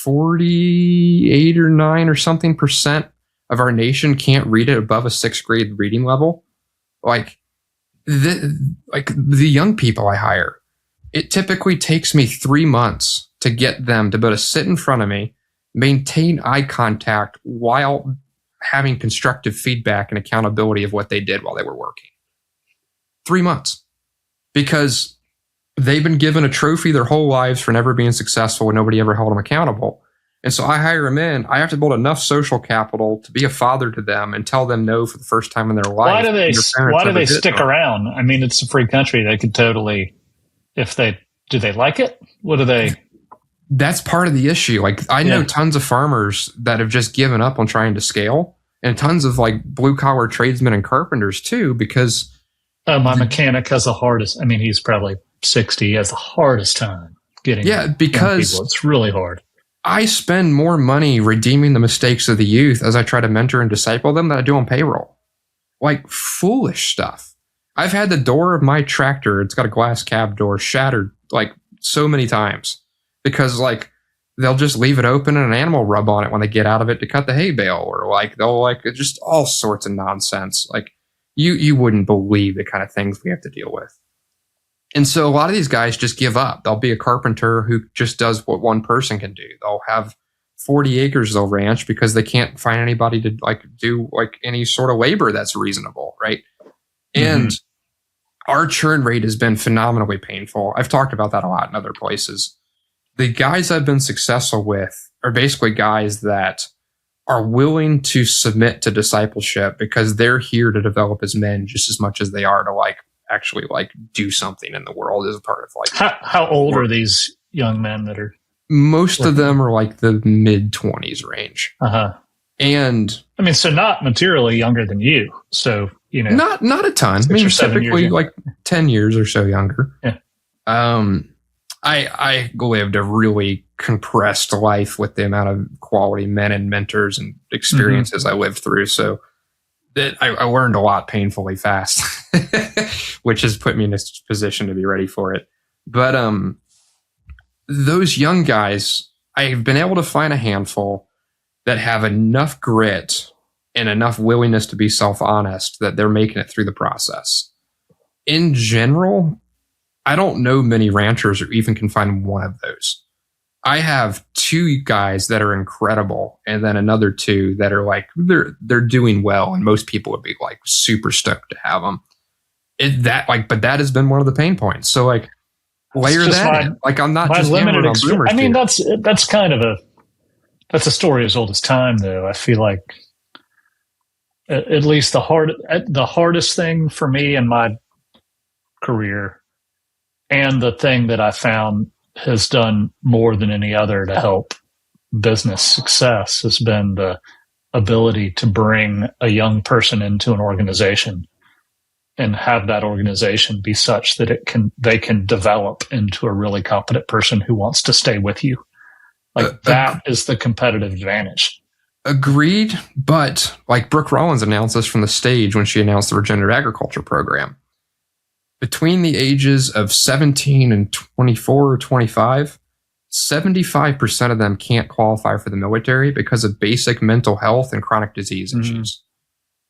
48 or 9 or something percent of our nation can't read it above a 6th grade reading level. Like the young people I hire, it typically takes me 3 months to get them to be able to sit in front of me, maintain eye contact while having constructive feedback and accountability of what they did while they were working. 3 months. Because they've been given a trophy their whole lives for never being successful and nobody ever held them accountable. And so I hire them in. I have to build enough social capital to be a father to them and tell them no for the first time in their life. Why do they stick around? I mean, it's a free country. They could totally, do they like it? What do they? That's part of the issue. Like, I know tons of farmers that have just given up on trying to scale, and tons of like blue collar tradesmen and carpenters too, because my mechanic has the hardest. I mean, he's probably 60. He has the hardest time getting because people. It's really hard. I spend more money redeeming the mistakes of the youth as I try to mentor and disciple them than I do on payroll. Like, foolish stuff. I've had the door of my tractor, it's got a glass cab door, shattered like so many times because like they'll just leave it open and an animal rub on it when they get out of it to cut the hay bale, or like they'll like just all sorts of nonsense. Like you wouldn't believe the kind of things we have to deal with. And so a lot of these guys just give up. They'll be a carpenter who just does what one person can do. They'll have 40 acres they'll ranch because they can't find anybody to like do like any sort of labor that's reasonable, right? And our churn rate has been phenomenally painful. I've talked about that a lot in other places. The guys I've been successful with are basically guys that are willing to submit to discipleship because they're here to develop as men just as much as they are to like actually like do something in the world as a part of like. How old are these young men that are? Most of them are like the mid 20s range. And I mean, so not materially younger than you. So, you know, not a ton. I mean, typically like 10 years or so younger. Yeah. I lived a really compressed life with the amount of quality men and mentors and experiences I lived through. So that I learned a lot painfully fast, which has put me in this position to be ready for it. But those young guys, I've been able to find a handful that have enough grit and enough willingness to be self-honest that they're making it through the process. In general, I don't know many ranchers or even can find one of those. I have 2 guys that are incredible, and then another 2 that are like they're doing well, and most people would be like super stoked to have them. But that has been one of the pain points. So like layer that in. Like I'm not just limited on boomers. I mean, that's kind of that's a story as old as time, though. I feel like at least the hardest thing for me in my career, and the thing that I found has done more than any other to help business success, has been the ability to bring a young person into an organization and have that organization be such that they can develop into a really competent person who wants to stay with you. Like that is the competitive advantage. Agreed, but like Brooke Rollins announced this from the stage when she announced the regenerative agriculture program. Between the ages of 17 and 24 or 25, 75% of them can't qualify for the military because of basic mental health and chronic disease issues.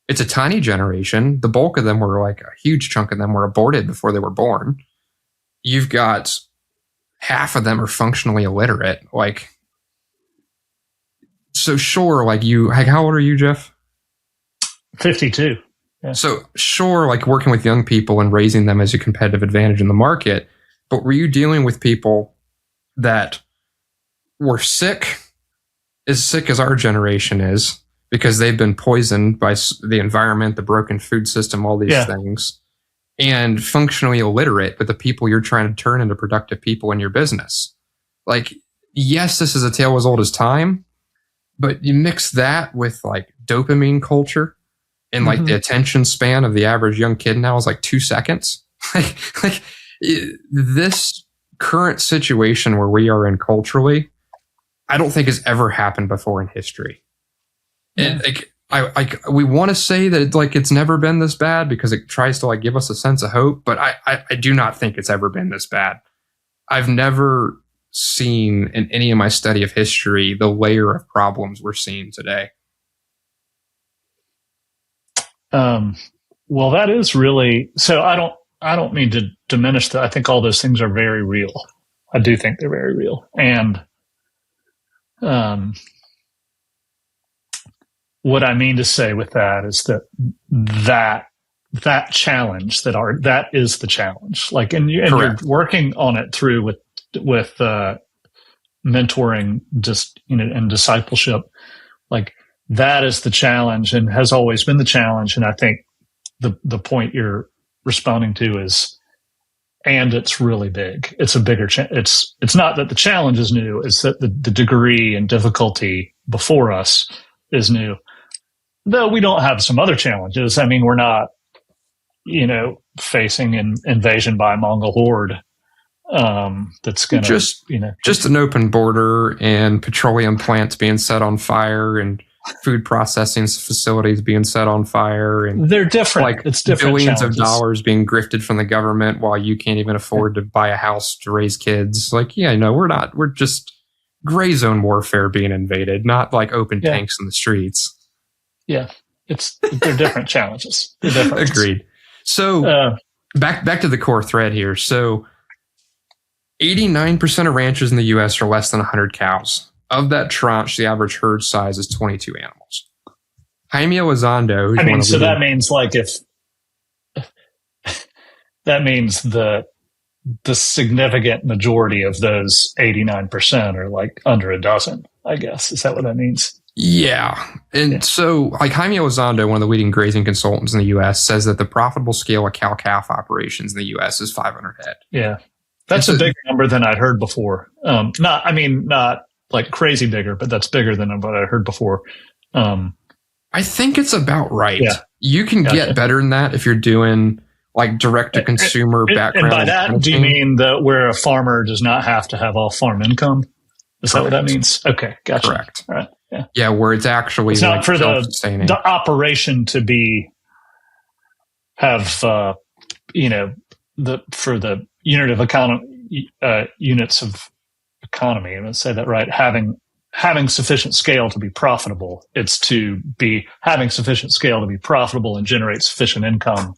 It's a tiny generation. The bulk of them were like a huge chunk of them were aborted before they were born. You've got half of them are functionally illiterate. Like, so sure, like how old are you, Jeff? 52. Yeah. So sure, like working with young people and raising them as a competitive advantage in the market, but were you dealing with people that were sick as our generation is because they've been poisoned by the environment, the broken food system, all these things, and functionally illiterate, but the people you're trying to turn into productive people in your business? Like, yes, this is a tale as old as time, but you mix that with like dopamine culture and like the attention span of the average young kid now is like 2 seconds. like this current situation where we are in culturally, I don't think has ever happened before in history. And like, we want to say that it's never been this bad because it tries to like give us a sense of hope, but I do not think it's ever been this bad. I've never seen in any of my study of history the layer of problems we're seeing today. Well, that is really, so I don't mean to diminish that. I think all those things are very real. I do think they're very real. And what I mean to say with that is that challenge, that is the challenge. Like, and you're working on it through with mentoring, just, and discipleship. Like, that is the challenge and has always been the challenge. And I think the point you're responding to is, and it's really big. It's a bigger it's not that the challenge is new, it's that the degree and difficulty before us is new. Though we don't have some other challenges. I mean, we're not, facing an invasion by a Mongol horde that's going to just an open border and petroleum plants being set on fire and food processing facilities being set on fire, and they're different. Like, it's different. Billions of dollars being grifted from the government while you can't even afford to buy a house to raise kids. Like, we're not. We're just gray zone warfare being invaded, not like open tanks in the streets. Yeah, they're different challenges. They're different. Agreed. So back to the core thread here. So 89% of ranches in the U.S. are less than 100 cows. Of that tranche, the average herd size is 22 animals. Jaime Elizondo. That means like that means the significant majority of those 89% are like under a dozen, I guess. Is that what that means? Yeah. And so like Jaime Elizondo, one of the leading grazing consultants in the U.S., says that the profitable scale of cow-calf operations in the U.S. is 500 head. Yeah. That's a bigger number than I'd heard before. Not like crazy bigger, but that's bigger than what I heard before. I think it's about right. Yeah. You can get better than that if you're doing like direct to consumer background. And by that, do you mean that where a farmer does not have to have all farm income? Is that what that means? Okay, gotcha. Correct. All right. Yeah. Yeah, where it's actually it's not for the operation to for the unit of economy, units of economy. I'm going to say that right. Having sufficient scale to be profitable. It's to be having sufficient scale to be profitable and generate sufficient income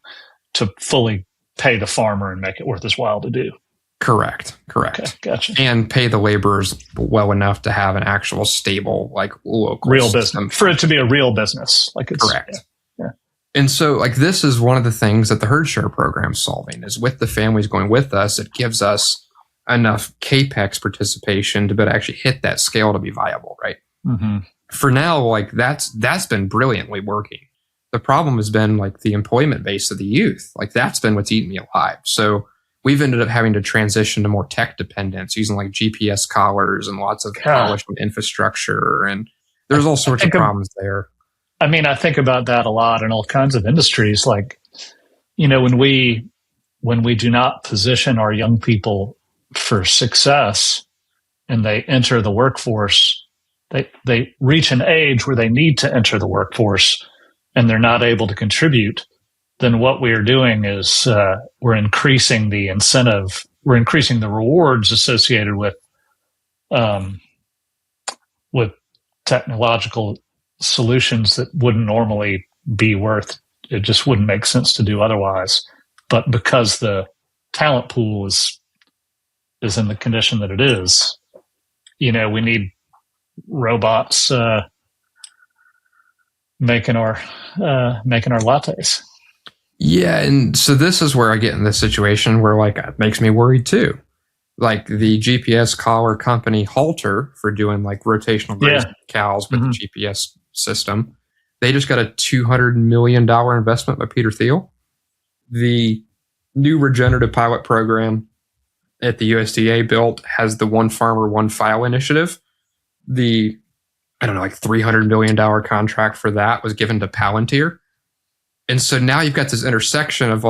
to fully pay the farmer and make it worth his while to do. Correct. Okay, gotcha. And pay the laborers well enough to have an actual stable, like local real system. business, for it to be a real business. Like it's correct. Yeah. And so like this is one of the things that the herdshare program is solving is with the families going with us, it gives us enough CAPEX participation to be able to actually hit that scale to be viable, right? Mm-hmm. For now, like that's been brilliantly working. The problem has been like the employment base of the youth. Like that's been what's eaten me alive. So we've ended up having to transition to more tech dependence using like GPS collars and lots of polished infrastructure. And there's all sorts of problems there. I mean, I think about that a lot in all kinds of industries. Like, when we do not position our young people for success and they enter the workforce they reach an age where they need to enter the workforce and they're not able to contribute, then what we are doing is we're increasing the incentive, we're increasing the rewards associated with technological solutions that wouldn't normally be worth. It just wouldn't make sense to do otherwise. But because the talent pool is in the condition that it is, we need robots making our lattes. Yeah, and so this is where I get in this situation where it makes me worried too. Like the GPS collar company Halter for doing rotational grazing cows with the GPS system, they just got a $200 million investment by Peter Thiel. The new regenerative pilot program at the USDA built has the One Farmer, One File initiative. The, $300 million contract for that was given to Palantir. And so now you've got this intersection of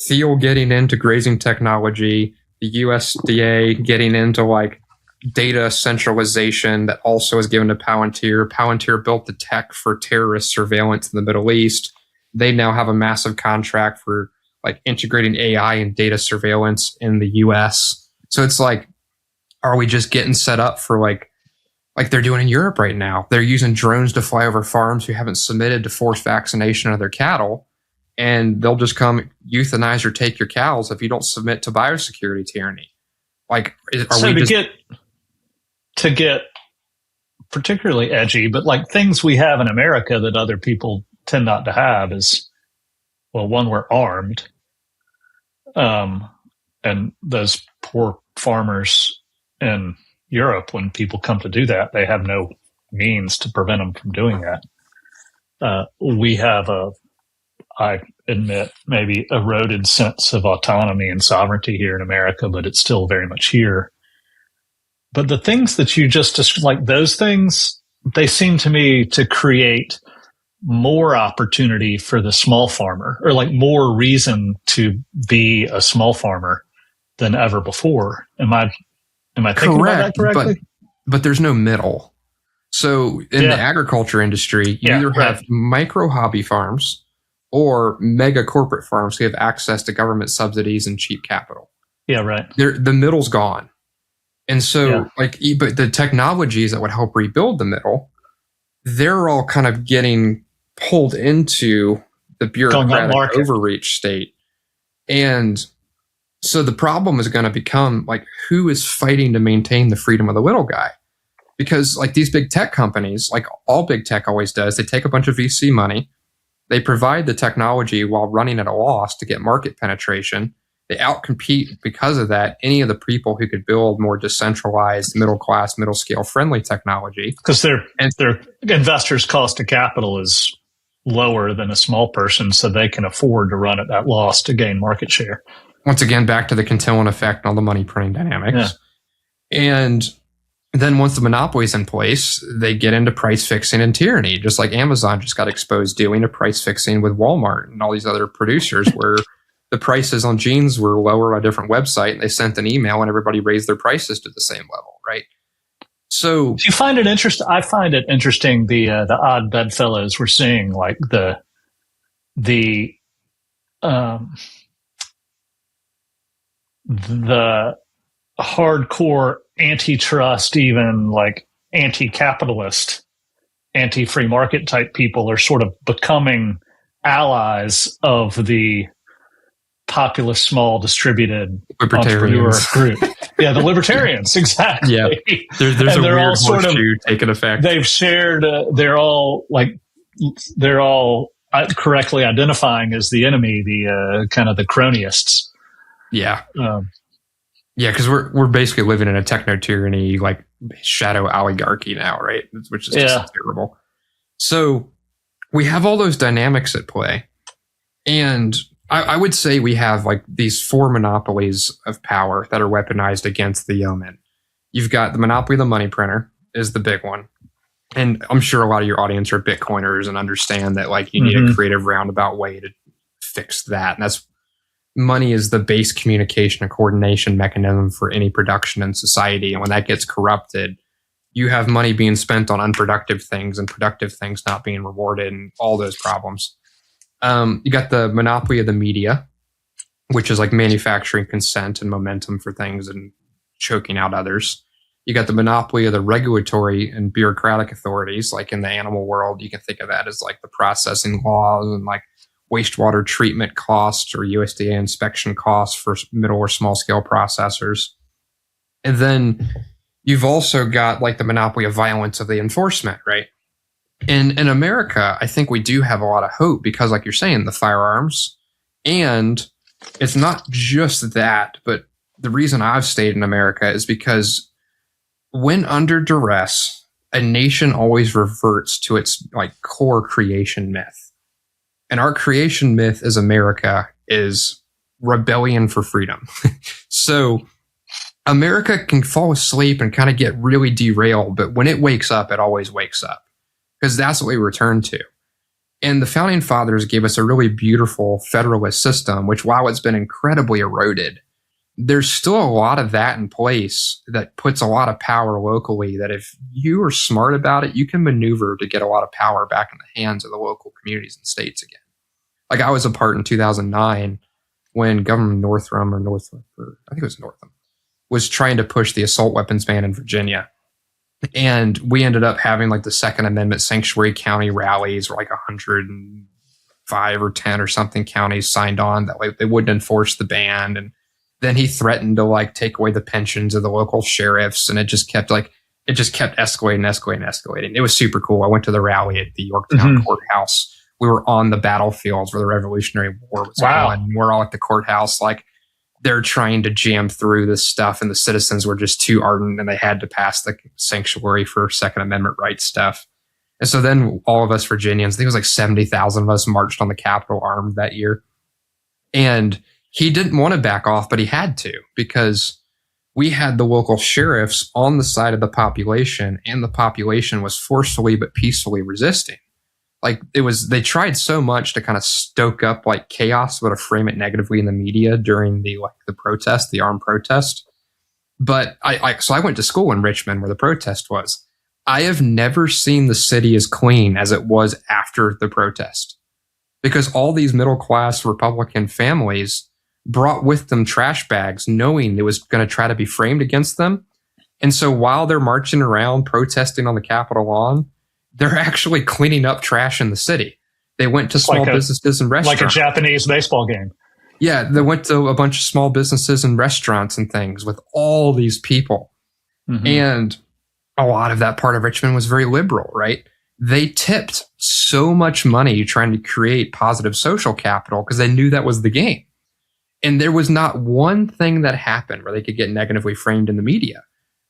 Thiel getting into grazing technology, the USDA getting into data centralization that also is given to Palantir. Palantir built the tech for terrorist surveillance in the Middle East. They now have a massive contract for integrating AI and data surveillance in the US. So it's are we just getting set up for like they're doing in Europe right now? They're using drones to fly over farms who haven't submitted to forced vaccination of their cattle, and they'll just come euthanize or take your cows if you don't submit to biosecurity tyranny. To get particularly edgy, but things we have in America that other people tend not to have is, well, one, we're armed. And those poor farmers in Europe, when people come to do that, they have no means to prevent them from doing that. We have I admit, maybe eroded sense of autonomy and sovereignty here in America, but it's still very much here. But the things that you just those things, they seem to me to create more opportunity for the small farmer, or more reason to be a small farmer than ever before. Am I thinking about that correctly? But there's no middle. So in the agriculture industry, you either have micro hobby farms or mega corporate farms who have access to government subsidies and cheap capital. Yeah, right. The middle's gone. And so but the technologies that would help rebuild the middle, they're all kind of getting pulled into the bureaucratic overreach state. And so the problem is going to become who is fighting to maintain the freedom of the little guy? Because these big tech companies, all big tech always does, they take a bunch of VC money, they provide the technology while running at a loss to get market penetration. They outcompete because of that any of the people who could build more decentralized, middle class, middle scale friendly technology. Because their investors' cost of capital is lower than a small person, so they can afford to run at that loss to gain market share. Once again, back to the Cantillon effect and all the money printing dynamics. Yeah. And then once the monopoly is in place, they get into price fixing and tyranny, just like Amazon just got exposed doing a price fixing with Walmart and all these other producers where the prices on jeans were lower on a different website, and they sent an email and everybody raised their prices to the same level, right? So do you find it interesting? I find it interesting the odd bedfellows we're seeing, the hardcore antitrust, even anti-capitalist, anti-free market type people are sort of becoming allies of the populist, small, distributed entrepreneur group. Yeah, the libertarians, exactly. Yeah, there's a weird horseshoe taking effect. They've shared. They're all correctly identifying as the enemy, the kind of the cronyists. Yeah, because we're basically living in a techno tyranny, shadow oligarchy now, right? Which is just terrible. So we have all those dynamics at play, and I would say we have these four monopolies of power that are weaponized against the yeoman. You've got the monopoly of the money printer is the big one. And I'm sure a lot of your audience are Bitcoiners and understand that you need a creative roundabout way to fix that. And that's money is the base communication and coordination mechanism for any production in society. And when that gets corrupted, you have money being spent on unproductive things and productive things not being rewarded and all those problems. You got the monopoly of the media, which is like manufacturing consent and momentum for things and choking out others. You got the monopoly of the regulatory and bureaucratic authorities, like in the animal world. You can think of that as like the processing laws and like wastewater treatment costs or USDA inspection costs for middle or small scale processors. And then you've also got like the monopoly of violence of the enforcement, right? And in America, I think we do have a lot of hope because, like you're saying, the firearms, and it's not just that, but the reason I've stayed in America is because when under duress, a nation always reverts to its like core creation myth. And our creation myth as America is rebellion for freedom. So America can fall asleep and kind of get really derailed, but when it wakes up, it always wakes up because that's what we return to. And the founding fathers gave us a really beautiful federalist system, which while it's been incredibly eroded, there's still a lot of that in place that puts a lot of power locally that if you are smart about it, you can maneuver to get a lot of power back in the hands of the local communities and states again. Like I was a part in 2009 when Governor Northam, I think it was Northam, was trying to push the assault weapons ban in Virginia. And we ended up having like the Second Amendment sanctuary county rallies where like 105 or 10 or something counties signed on that like they wouldn't enforce the ban. And then he threatened to like take away the pensions of the local sheriffs, and it just kept escalating. It was super cool. I went to the rally at the Yorktown courthouse. We were on the battlefields where the Revolutionary War was on. We're all at the courthouse, like they're trying to jam through this stuff, and the citizens were just too ardent, and they had to pass the sanctuary for Second Amendment rights stuff. And so then all of us Virginians, I think it was like 70,000 of us, marched on the Capitol armed that year. And he didn't want to back off, but he had to because we had the local sheriffs on the side of the population, and the population was forcefully but peacefully resisting. Like they tried so much to kind of stoke up like chaos, but to frame it negatively in the media during the protest, the armed protest. But so I went to school in Richmond where the protest was. I have never seen the city as clean as it was after the protest because all these middle class Republican families brought with them trash bags knowing it was going to try to be framed against them. And so while they're marching around protesting on the Capitol lawn, they're actually cleaning up trash in the city. They went to small businesses and restaurants. Like a Japanese baseball game. Yeah, they went to a bunch of small businesses and restaurants and things with all these people. Mm-hmm. And a lot of that part of Richmond was very liberal, right? They tipped so much money trying to create positive social capital because they knew that was the game. And there was not one thing that happened where they could get negatively framed in the media.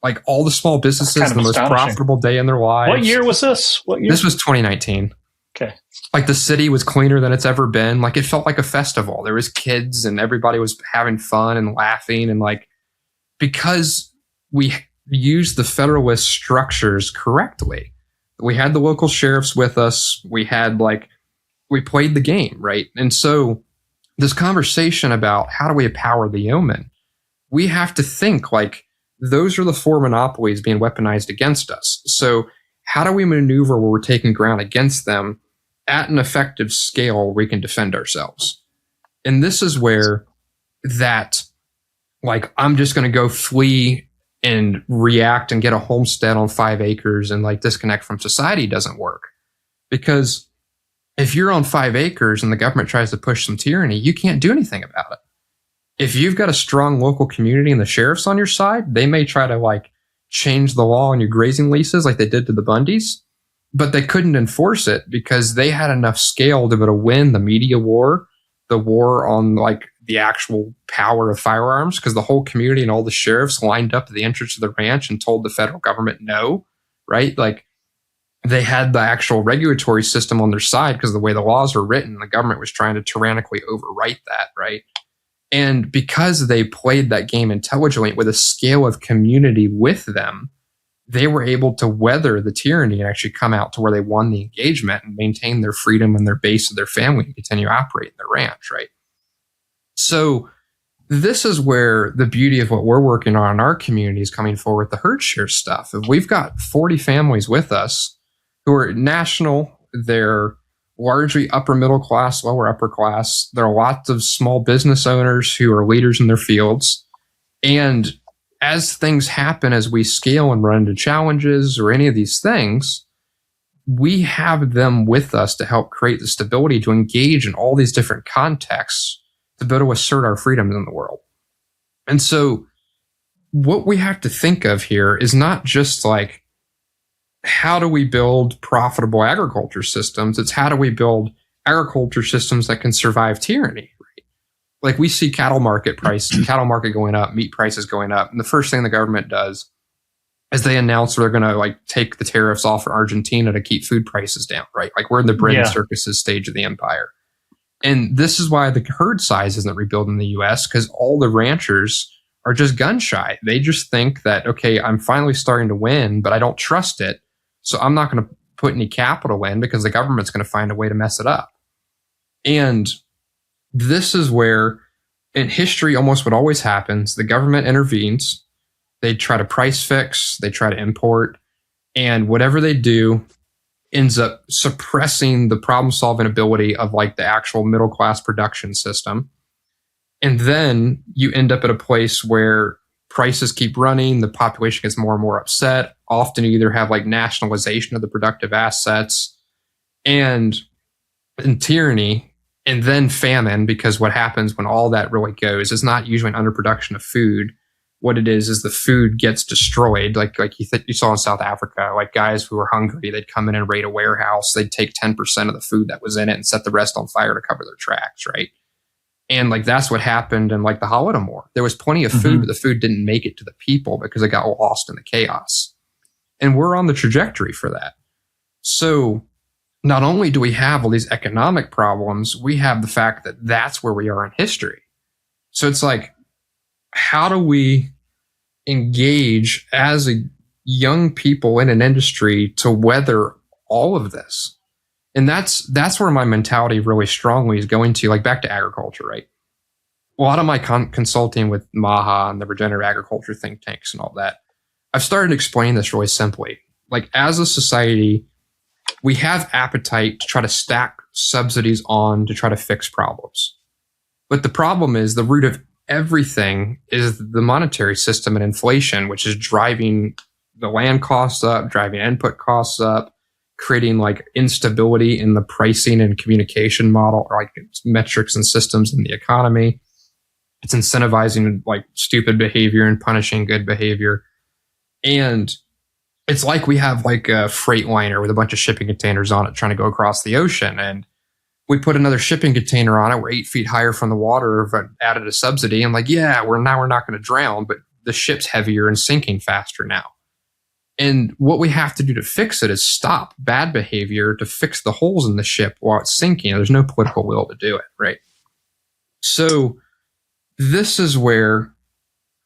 Like all the small businesses, the most profitable day in their lives. What year was this? This was 2019. Okay. Like the city was cleaner than it's ever been. Like it felt like a festival. There was kids and everybody was having fun and laughing. And like, because we used the Federalist structures correctly, we had the local sheriffs with us. We played the game, right? And so this conversation about how do we empower the yeoman, we have to think like those are the four monopolies being weaponized against us. So how do we maneuver where we're taking ground against them at an effective scale where we can defend ourselves? And this is where that, like, I'm just going to go flee and react and get a homestead on 5 acres and like disconnect from society doesn't work. Because if you're on 5 acres and the government tries to push some tyranny, you can't do anything about it. If you've got a strong local community and the sheriff's on your side, they may try to like change the law on your grazing leases like they did to the Bundys, but they couldn't enforce it because they had enough scale to be able to win the media war, the war on like the actual power of firearms, because the whole community and all the sheriffs lined up at the entrance of the ranch and told the federal government no, right? Like they had the actual regulatory system on their side because of the way the laws were written, the government was trying to tyrannically overwrite that, right? And because they played that game intelligently with a scale of community with them, they were able to weather the tyranny and actually come out to where they won the engagement and maintain their freedom and their base of their family and continue operating their ranch, right? So this is where the beauty of what we're working on in our community is coming forward with the herdshare stuff. If we've got 40 families with us who are national, they're largely upper middle class, lower upper class. There are lots of small business owners who are leaders in their fields. And as things happen, as we scale and run into challenges or any of these things, we have them with us to help create the stability to engage in all these different contexts to be able to assert our freedoms in the world. And so what we have to think of here is not just like, how do we build profitable agriculture systems? It's how do we build agriculture systems that can survive tyranny? Right? Like we see cattle market going up, meat prices going up. And the first thing the government does is they announce they're going to like take the tariffs off of Argentina to keep food prices down, right? Like we're in the bread and circuses stage of the empire. And this is why the herd size isn't rebuilt in the US, because all the ranchers are just gun shy. They just think that, okay, I'm finally starting to win, but I don't trust it. So I'm not going to put any capital in because the government's going to find a way to mess it up. And this is where in history, almost what always happens, the government intervenes. They try to price fix, they try to import, and whatever they do ends up suppressing the problem solving ability of like the actual middle class production system. And then you end up at a place where prices keep running, the population gets more and more upset. Often you either have like nationalization of the productive assets and tyranny, and then famine, because what happens when all that really goes is not usually an underproduction of food. What it is the food gets destroyed. Like you saw in South Africa, like guys who were hungry, they'd come in and raid a warehouse. They'd take 10% of the food that was in it and set the rest on fire to cover their tracks, right? And like that's what happened in like the Holodomor. There was plenty of food, but the food didn't make it to the people because it got lost in the chaos. And we're on the trajectory for that. So not only do we have all these economic problems, we have the fact that that's where we are in history. So it's like, how do we engage as a young people in an industry to weather all of this? And that's where my mentality really strongly is going to, like back to agriculture, right? A lot of my consulting with MAHA and the regenerative agriculture think tanks and all that, I've started explaining this really simply. Like as a society, we have appetite to try to stack subsidies on to try to fix problems. But the problem is the root of everything is the monetary system and inflation, which is driving the land costs up, driving input costs up, creating like instability in the pricing and communication model, or like metrics and systems in the economy. It's incentivizing like stupid behavior and punishing good behavior. And it's like we have like a freight liner with a bunch of shipping containers on it trying to go across the ocean. And we put another shipping container on it. We're 8 feet higher from the water, but added a subsidy. And like, yeah, we're not going to drown, but the ship's heavier and sinking faster now. And what we have to do to fix it is stop bad behavior to fix the holes in the ship while it's sinking. There's no political will to do it, right? So this is where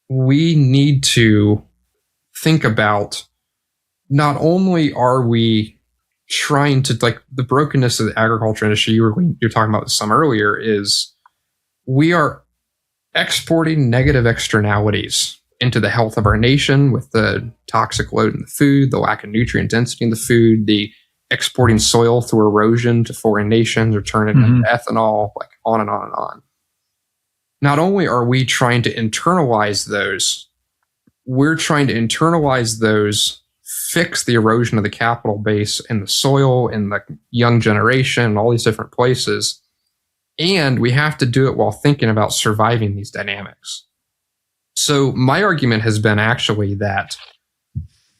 we need to think about, not only are we trying to, like, the brokenness of the agriculture industry, you were talking about this some earlier, is we are exporting negative externalities into the health of our nation with the toxic load in the food, the lack of nutrient density in the food, the exporting soil through erosion to foreign nations or turn it into ethanol, like on and on and on. Not only are we trying to internalize those, we're trying to internalize those, fix the erosion of the capital base in the soil, in the young generation, and all these different places. And we have to do it while thinking about surviving these dynamics. So my argument has been actually that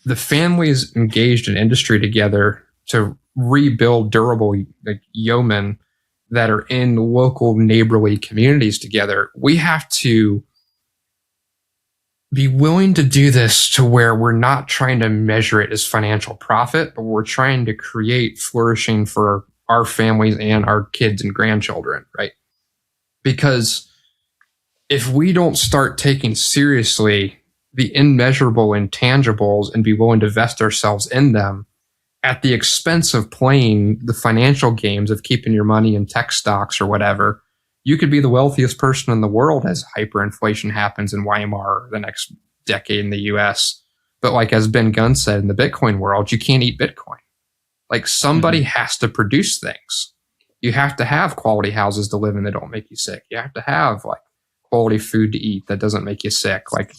the families engaged in industry together to rebuild durable like yeomen that are in local neighborly communities together, we have to be willing to do this to where we're not trying to measure it as financial profit, but we're trying to create flourishing for our families and our kids and grandchildren, right? Because if we don't start taking seriously the immeasurable intangibles and be willing to vest ourselves in them at the expense of playing the financial games of keeping your money in tech stocks or whatever, You could be the wealthiest person in the world as hyperinflation happens in Weimar the next decade in the US. But like as Ben Gunn said, in the Bitcoin world, you can't eat Bitcoin. Like somebody has to produce things. You have to have quality houses to live in that don't make you sick. You have to have like quality food to eat that doesn't make you sick. Like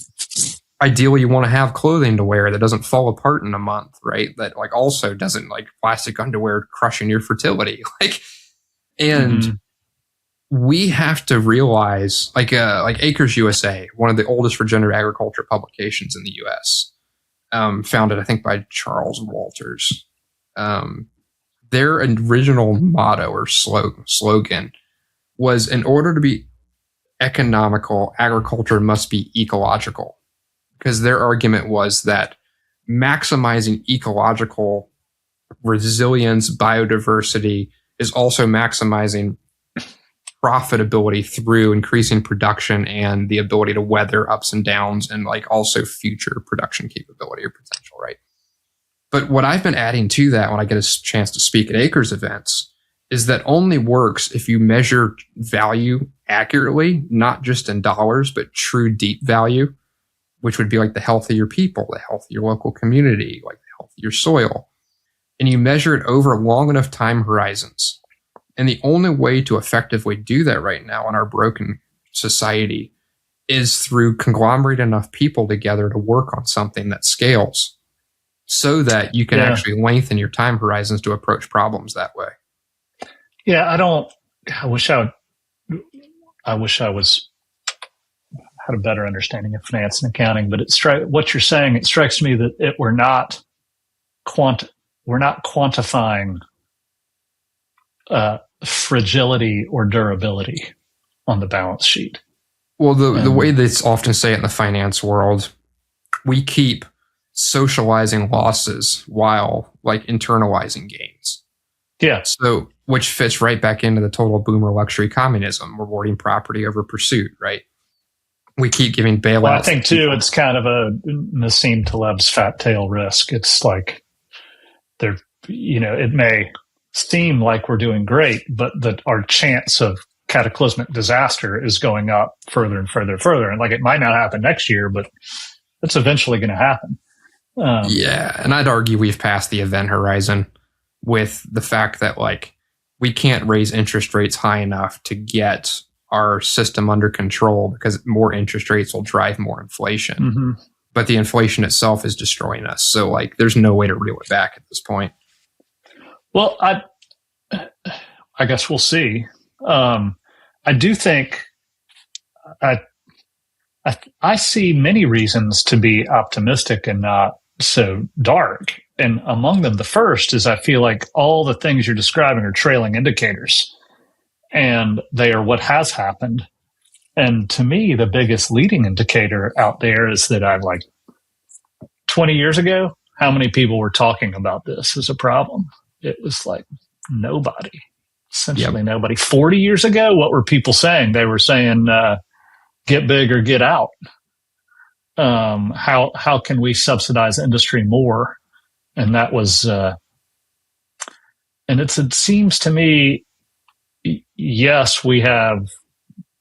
ideally you want to have clothing to wear that doesn't fall apart in a month, right? That like also doesn't like plastic underwear crushing your fertility. And we have to realize like Acres USA, one of the oldest regenerative agriculture publications in the US, founded, I think, by Charles Walters. Their original motto or slogan was, in order to be economical, agriculture must be ecological. Because their argument was that maximizing ecological resilience, biodiversity, is also maximizing profitability through increasing production and the ability to weather ups and downs and like also future production capability or potential, right? But what I've been adding to that when I get a chance to speak at Acres events is that only works if you measure value accurately, not just in dollars, but true deep value, which would be like the health of your people, the health of your local community, like the health of your soil. And you measure it over long enough time horizons. And the only way to effectively do that right now in our broken society is through conglomerating enough people together to work on something that scales so that you can actually lengthen your time horizons to approach problems that way. Yeah, I wish I had a better understanding of finance and accounting, but what you're saying, it strikes me that we're not quantifying fragility or durability on the balance sheet. Well, the way that's often say it in the finance world, we keep socializing losses while like internalizing gains. Yeah. So, which fits right back into the total boomer luxury communism, rewarding property over pursuit, right? We keep giving bailouts. Well, I think too, it's kind of a Nassim Taleb's fat tail risk. It's like it may seem like we're doing great, but that our chance of cataclysmic disaster is going up further and further and further. And like, it might not happen next year, but it's eventually going to happen. And I'd argue we've passed the event horizon with the fact that like we can't raise interest rates high enough to get our system under control because more interest rates will drive more inflation. Mm-hmm. But the inflation itself is destroying us. So like there's no way to reel it back at this point. Well, I guess we'll see. I do think I see many reasons to be optimistic and not so dark. And among them, the first is I feel like all the things you're describing are trailing indicators, and they are what has happened. And to me, the biggest leading indicator out there is that 20 years ago, how many people were talking about this as a problem? It was like nobody, essentially nobody. 40 years ago, what were people saying? They were saying, get big or get out. How can we subsidize industry more? And that was, and it seems to me, yes, we have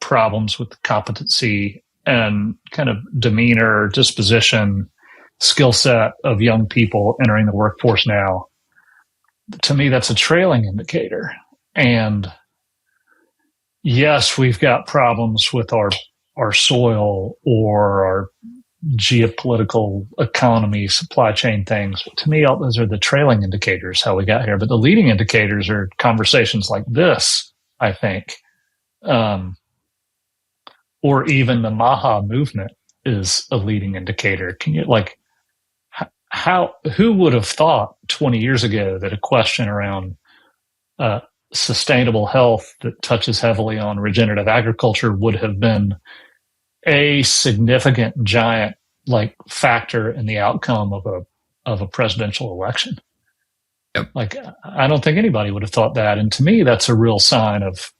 problems with competency and kind of demeanor, disposition, skill set of young people entering the workforce now. To me, that's a trailing indicator. And yes, we've got problems with our soil or our geopolitical economy, supply chain things. But to me, those are the trailing indicators, how we got here. But the leading indicators are conversations like this, I think. Or even the Maha movement is a leading indicator. Can you who would have thought 20 years ago that a question around sustainable health that touches heavily on regenerative agriculture would have been a significant, giant factor in the outcome of a presidential election? Yep. I don't think anybody would have thought that. And to me, that's a real sign of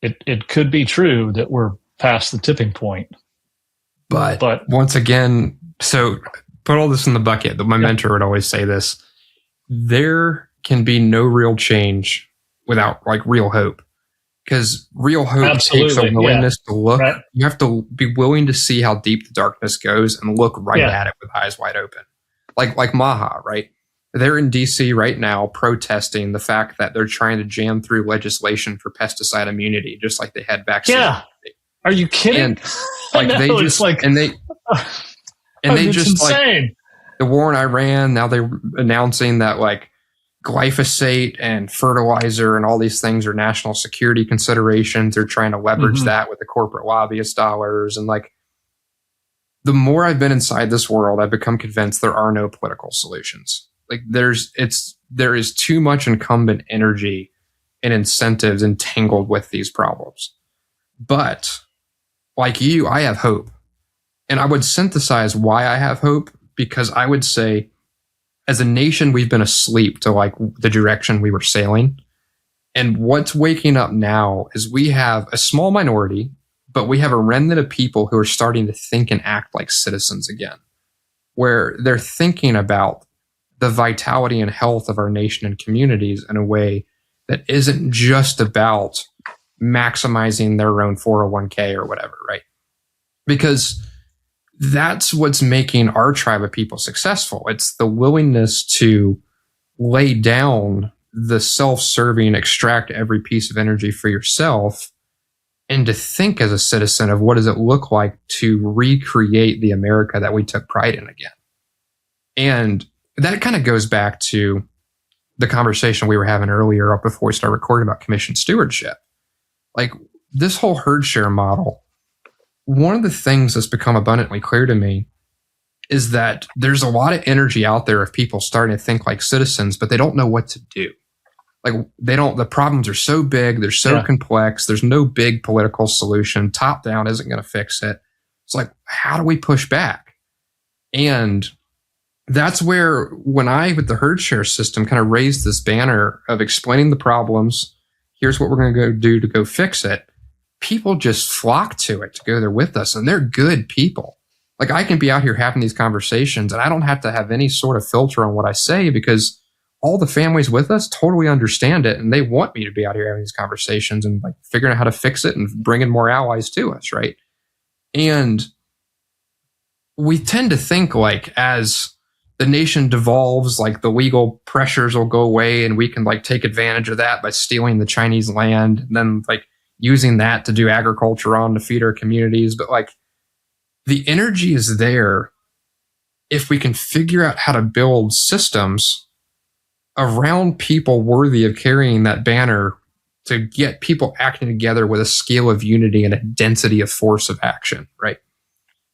it could be true that we're past the tipping point. But once again, so put all this in the bucket. My mentor would always say this: there can be no real change without real hope. Because real hope Absolutely. takes a willingness to look. Right. You have to be willing to see how deep the darkness goes and look right at it with eyes wide open. Like Maha, right? They're in DC right now protesting the fact that they're trying to jam through legislation for pesticide immunity, just like they had vaccine. Yeah. Are you kidding? And like know, they just insane. Like the war in Iran. Now they're announcing that like glyphosate and fertilizer and all these things are national security considerations. They're trying to leverage that with the corporate lobbyist dollars. And like, the more I've been inside this world, I've become convinced there are no political solutions. Like there is too much incumbent energy and incentives entangled with these problems. But like you, I have hope. And I would synthesize why I have hope, because I would say, as a nation, we've been asleep to like the direction we were sailing. And what's waking up now is we have a small minority, but we have a remnant of people who are starting to think and act like citizens again, where they're thinking about the vitality and health of our nation and communities in a way that isn't just about maximizing their own 401k or whatever, right? Because that's what's making our tribe of people successful. It's the willingness to lay down the self-serving, extract every piece of energy for yourself, and to think as a citizen of what does it look like to recreate the America that we took pride in again. And that kind of goes back to the conversation we were having earlier up before we started recording about commission stewardship. Like this whole herd share model, one of the things that's become abundantly clear to me is that there's a lot of energy out there of people starting to think like citizens, but they don't know what to do. Like the problems are so big, they're so complex, there's no big political solution. Top down isn't going to fix it. It's like, how do we push back? And that's where, when I, with the herd share system, kind of raised this banner of explaining the problems, here's what we're going to go do to go fix it, people just flock to it to go there with us. And they're good people. Like I can be out here having these conversations and I don't have to have any sort of filter on what I say, because all the families with us totally understand it. And they want me to be out here having these conversations and like figuring out how to fix it and bringing more allies to us. Right. And we tend to think like, as the nation devolves, like the legal pressures will go away and we can like take advantage of that by stealing the Chinese land and then like using that to do agriculture on to feed our communities. But like the energy is there if we can figure out how to build systems around people worthy of carrying that banner to get people acting together with a scale of unity and a density of force of action, right?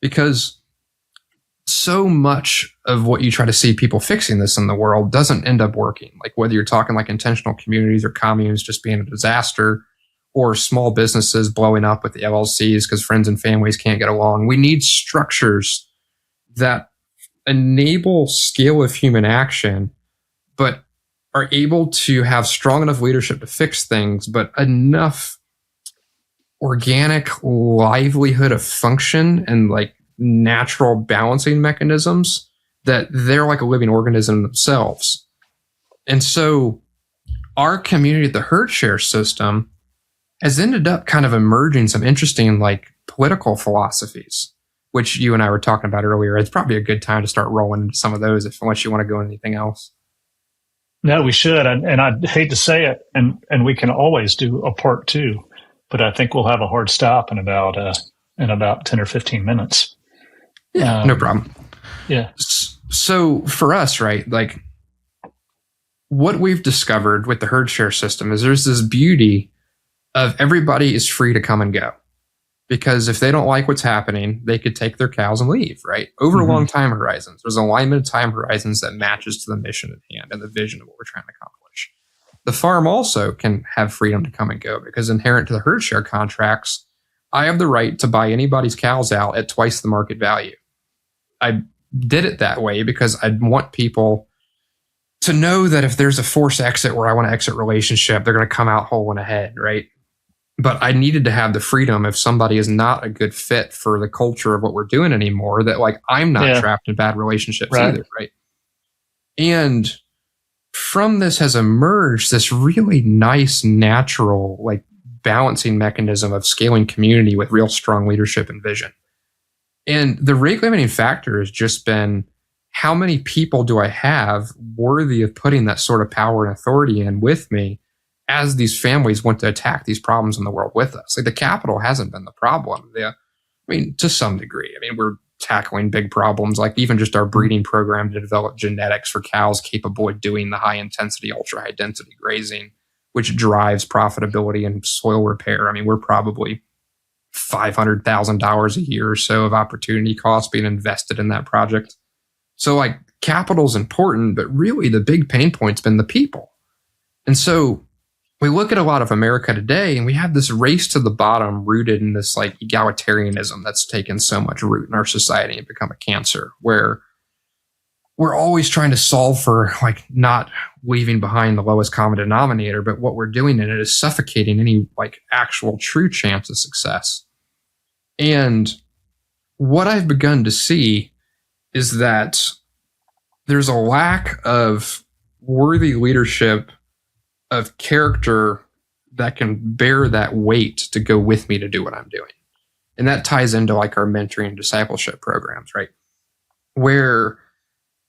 Because so much of what you try to see people fixing this in the world doesn't end up working. Like whether you're talking like intentional communities or communes just being a disaster, or small businesses blowing up with the LLCs because friends and families can't get along. We need structures that enable scale of human action, but are able to have strong enough leadership to fix things, but enough organic livelihood of function and like natural balancing mechanisms that they're like a living organism themselves. And so our community at the herd share system has ended up kind of emerging some interesting like political philosophies, which you and I were talking about earlier. It's probably a good time to start rolling into some of those unless you want to go into anything else. No, we should. And I'd hate to say it, and we can always do a part two, but I think we'll have a hard stop in about 10 or 15 minutes. Yeah, no problem. Yeah. So for us, right, like what we've discovered with the herd share system is there's this beauty of everybody is free to come and go. Because if they don't like what's happening, they could take their cows and leave, right? Over long time horizons. There's an alignment of time horizons that matches to the mission at hand and the vision of what we're trying to accomplish. The farm also can have freedom to come and go because inherent to the herd share contracts, I have the right to buy anybody's cows out at twice the market value. I did it that way because I want people to know that if there's a forced exit where I want to exit relationship, they're going to come out whole and ahead, right? But I needed to have the freedom if somebody is not a good fit for the culture of what we're doing anymore, that like I'm not trapped in bad relationships either, right? And from this has emerged this really nice, natural, like balancing mechanism of scaling community with real strong leadership and vision. And the rate limiting factor has just been, how many people do I have worthy of putting that sort of power and authority in with me as these families want to attack these problems in the world with us? Like, the capital hasn't been the problem. To some degree. We're tackling big problems, like even just our breeding program to develop genetics for cows capable of doing the high intensity, ultra high density grazing, which drives profitability and soil repair. We're probably $500,000 a year or so of opportunity costs being invested in that project. So like, capital's important, but really the big pain point's been the people. And so we look at a lot of America today, and we have this race to the bottom rooted in this like egalitarianism that's taken so much root in our society and become a cancer, where we're always trying to solve for like not leaving behind the lowest common denominator, but what we're doing in it is suffocating any like actual true chance of success. And what I've begun to see is that there's a lack of worthy leadership, of character that can bear that weight to go with me to do what I'm doing. And that ties into like our mentoring and discipleship programs, right? Where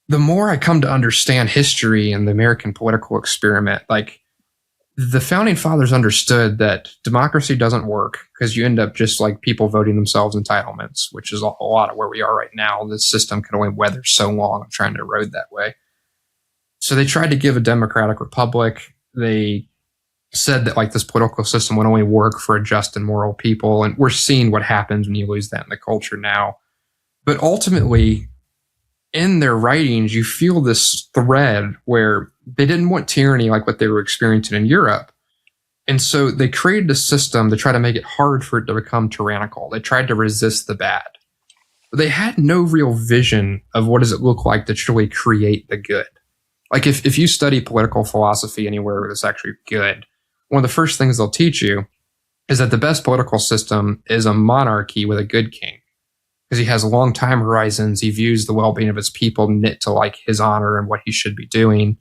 the more I come to understand history and the American political experiment, like, the founding fathers understood that democracy doesn't work because you end up just like people voting themselves entitlements, which is a lot of where we are right now. The system can only weather so long of trying to erode that way. So they tried to give a democratic republic. They said that like this political system would only work for a just and moral people. And we're seeing what happens when you lose that in the culture now. But ultimately, in their writings, you feel this thread where they didn't want tyranny like what they were experiencing in Europe. And so they created a system to try to make it hard for it to become tyrannical. They tried to resist the bad. But they had no real vision of what does it look like to truly create the good. Like if you study political philosophy anywhere that's actually good, one of the first things they'll teach you is that the best political system is a monarchy with a good king. Because he has long time horizons. He views the well-being of his people knit to like his honor and what he should be doing.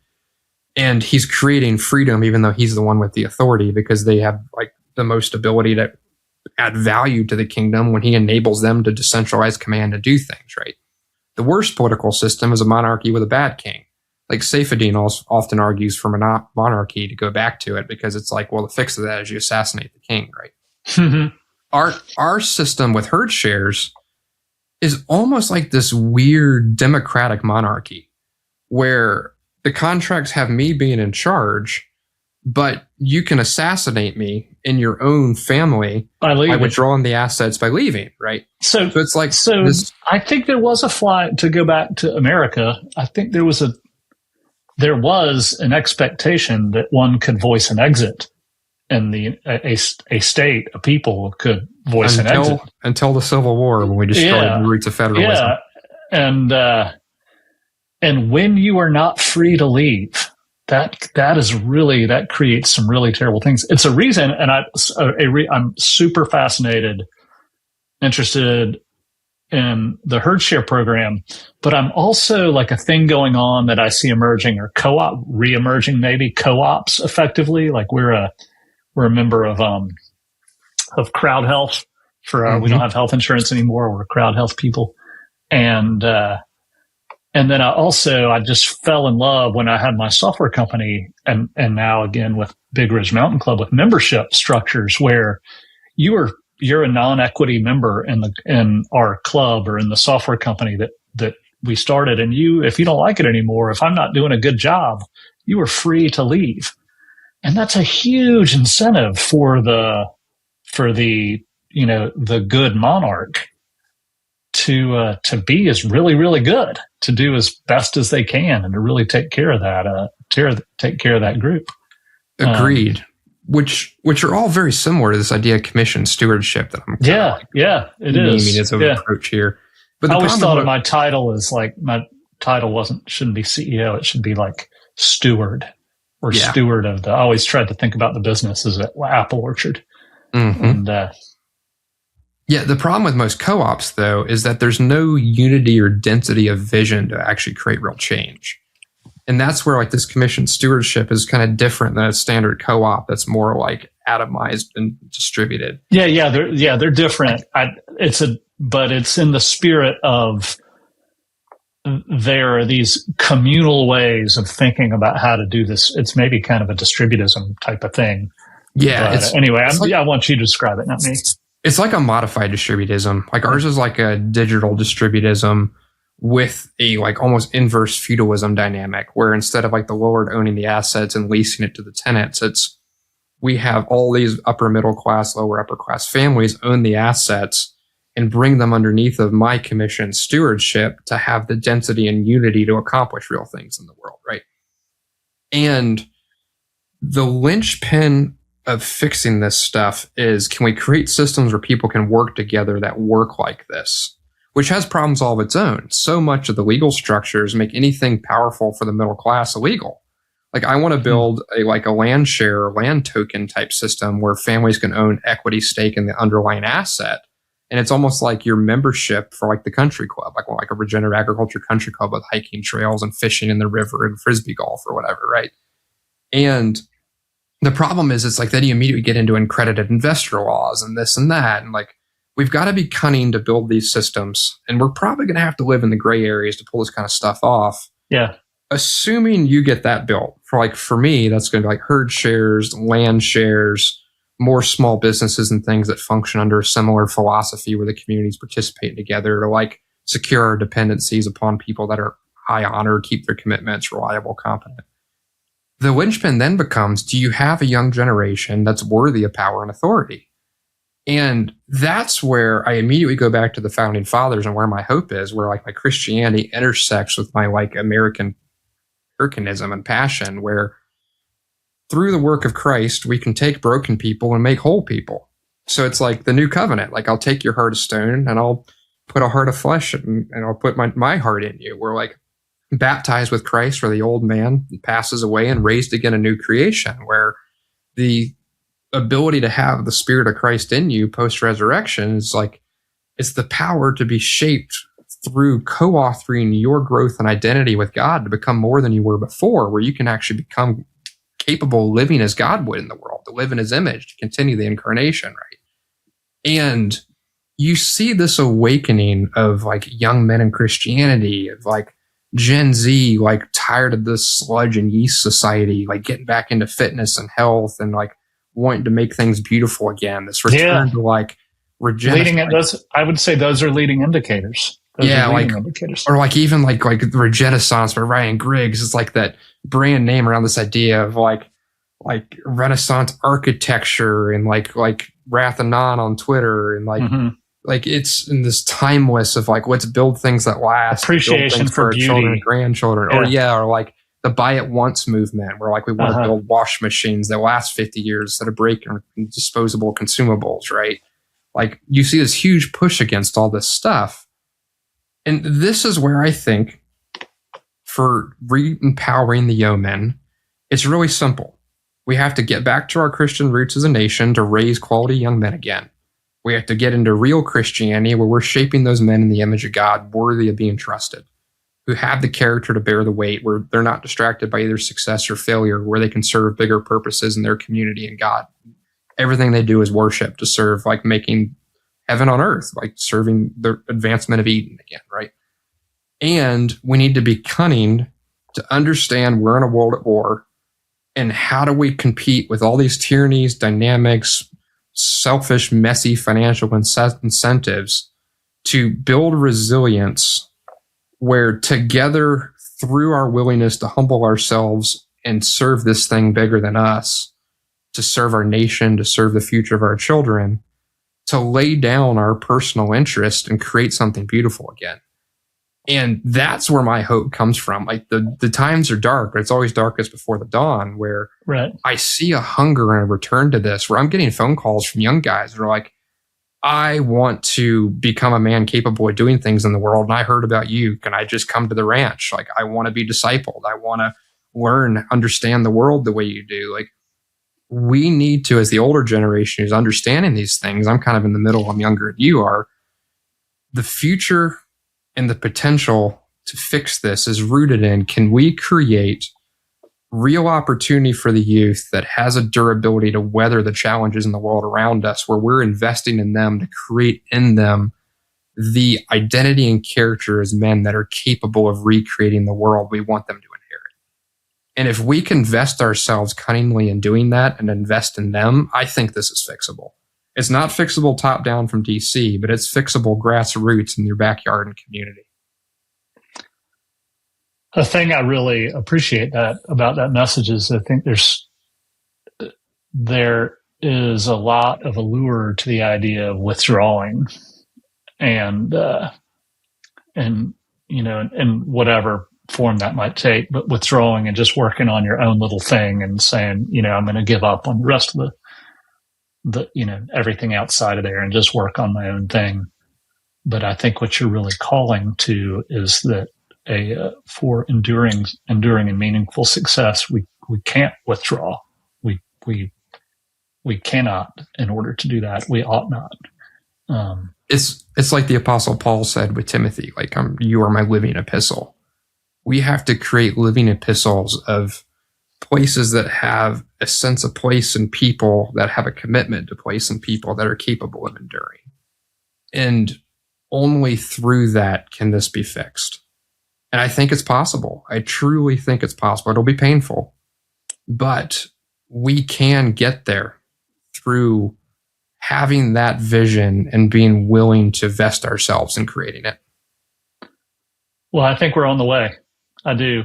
And he's creating freedom, even though he's the one with the authority, because they have like the most ability to add value to the kingdom when he enables them to decentralize command and do things, right? The worst political system is a monarchy with a bad king. Like Seyfried often argues for monarchy to go back to it, because it's like, well, the fix of that is you assassinate the king, right? Our system with herd shares is almost like this weird democratic monarchy where the contracts have me being in charge, but you can assassinate me in your own family by withdrawing the assets by leaving, right? So it's like this. I think there was to go back to America. I think there was an expectation that one could voice an exit, and a state, a people could voice an exit until the Civil War, when we destroyed the roots of federalism. Yeah, and when you are not free to leave, that creates some really terrible things. It's a reason, and I'm super fascinated, interested in the herd share program, but I'm also like a thing going on that I see emerging, or re-emerging, maybe co-ops effectively. Like we're a member of Crowd Health for we don't have health insurance anymore. We're Crowd Health people. And then I just fell in love when I had my software company, and now again with Big Ridge Mountain Club, with membership structures where you're a non-equity member in our club or in the software company that we started. And if you don't like it anymore, if I'm not doing a good job, you are free to leave. And that's a huge incentive for the good monarch to be as really, really good, to do as best as they can, and to really take care of that group. Agreed. Which are all very similar to this idea of commission stewardship that I'm it is as an approach here. But I always thought of my title as like, my title shouldn't be CEO, it should be like steward or steward of I always tried to think about the business as an apple orchard. Mm-hmm. And the problem with most co-ops though is that there's no unity or density of vision to actually create real change. And that's where like this commission stewardship is kind of different than a standard co-op that's more like atomized and distributed. They're different. But it's in the spirit of there are these communal ways of thinking about how to do this. It's maybe kind of a distributism type of thing. Yeah. But anyway, I want you to describe it, not me. It's like a modified distributism. Like ours is like a digital distributism with a like almost inverse feudalism dynamic, where instead of like the Lord owning the assets and leasing it to the tenants, we have all these upper middle class, lower upper class families own the assets and bring them underneath of my commission stewardship to have the density and unity to accomplish real things in the world, right? And the linchpin of fixing this stuff is, can we create systems where people can work together that work like this, which has problems all of its own. So much of the legal structures make anything powerful for the middle class illegal. Like I want to build a land share or land token type system where families can own equity stake in the underlying asset. And it's almost like your membership for like the country club, like a regenerative agriculture country club with hiking trails and fishing in the river and frisbee golf or whatever, right? And the problem is, it's like then you immediately get into accredited investor laws and this and that. And like, we've got to be cunning to build these systems. And we're probably going to have to live in the gray areas to pull this kind of stuff off. Yeah. Assuming you get that built, for me, that's going to be like herd shares, land shares, more small businesses and things that function under a similar philosophy where the communities participate together to like secure our dependencies upon people that are high honor, keep their commitments, reliable, competent. The linchpin then becomes, do you have a young generation that's worthy of power and authority? And that's where I immediately go back to the founding fathers and where my hope is, where like my Christianity intersects with my like American Puritanism and passion, where through the work of Christ, we can take broken people and make whole people. So it's like the new covenant. Like I'll take your heart of stone and I'll put a heart of flesh and I'll put my heart in you. We're like baptized with Christ, where the old man passes away and raised again a new creation, where the ability to have the Spirit of Christ in you post-resurrection is like, it's the power to be shaped through co-authoring your growth and identity with God to become more than you were before, where you can actually become capable of living as God would in the world, to live in his image, to continue the incarnation, right? And you see this awakening of like young men in Christianity, of like Gen Z, like tired of this sludge and yeast society, like getting back into fitness and health and like wanting to make things beautiful again. This return to like those, I would say those are leading indicators. Indicators. Or like even like Renaissance by Ryan Griggs is like that brand name around this idea of like Renaissance architecture and like Wrath Anon on Twitter and like it's in this timeless of like, let's build things that last, appreciation for our beauty, children and grandchildren, or like the buy it once movement, where like we want to build wash machines that last 50 years instead of breaking disposable consumables, right? Like you see this huge push against all this stuff. And this is where I think for re-empowering the yeomen, it's really simple. We have to get back to our Christian roots as a nation to raise quality young men again. We have to get into real Christianity where we're shaping those men in the image of God, worthy of being trusted, who have the character to bear the weight, where they're not distracted by either success or failure, where they can serve bigger purposes in their community and God. Everything they do is worship to serve, like making heaven on earth, like serving the advancement of Eden again, right? And we need to be cunning to understand we're in a world at war, and how do we compete with all these tyrannies, dynamics, selfish, messy financial incentives to build resilience where together, through our willingness to humble ourselves and serve this thing bigger than us, to serve our nation, to serve the future of our children, to lay down our personal interest and create something beautiful again. And that's where my hope comes from. Like the times are dark, but it's always darkest before the dawn, where I see a hunger and a return to this, where I'm getting phone calls from young guys that are like, I want to become a man capable of doing things in the world. And I heard about you. Can I just come to the ranch? Like, I want to be discipled. I want to learn, understand the world the way you do. Like, we need to, as the older generation who's understanding these things, I'm kind of in the middle, I'm younger than you are, the future and the potential to fix this is rooted in, can we create real opportunity for the youth that has a durability to weather the challenges in the world around us, where we're investing in them to create in them the identity and character as men that are capable of recreating the world we want them to inherit. And if we can invest ourselves cunningly in doing that and invest in them, I think this is fixable. It's not fixable top down from DC, but it's fixable grassroots in your backyard and community. The thing I really appreciate about that message is I think there is a lot of allure to the idea of withdrawing and in whatever form that might take, but withdrawing and just working on your own little thing and saying, I'm going to give up on the rest of the everything outside of there and just work on my own thing. But I think what you're really calling to is that for enduring and meaningful success, we can't withdraw. We cannot. In order to do that, we ought not. It's like the Apostle Paul said with Timothy, like, you are my living epistle. We have to create living epistles of places that have a sense of place and people that have a commitment to place and people that are capable of enduring. And only through that can this be fixed. And I think it's possible. I truly think it's possible. It'll be painful, but we can get there through having that vision and being willing to vest ourselves in creating it. Well, I think we're on the way. I do.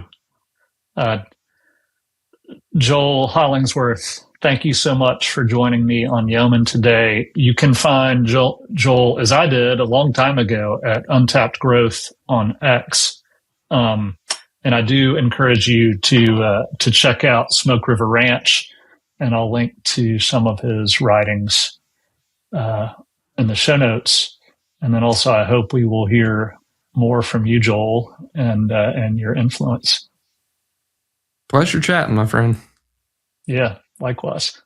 Joel Hollingsworth, thank you so much for joining me on Yeoman today. You can find Joel, as I did a long time ago, at Untapped Growth on X. And I do encourage you to check out Smoke River Ranch, and I'll link to some of his writings in the show notes. And then also, I hope we will hear more from you, Joel, and your influence. Pleasure chatting, my friend. Yeah, likewise.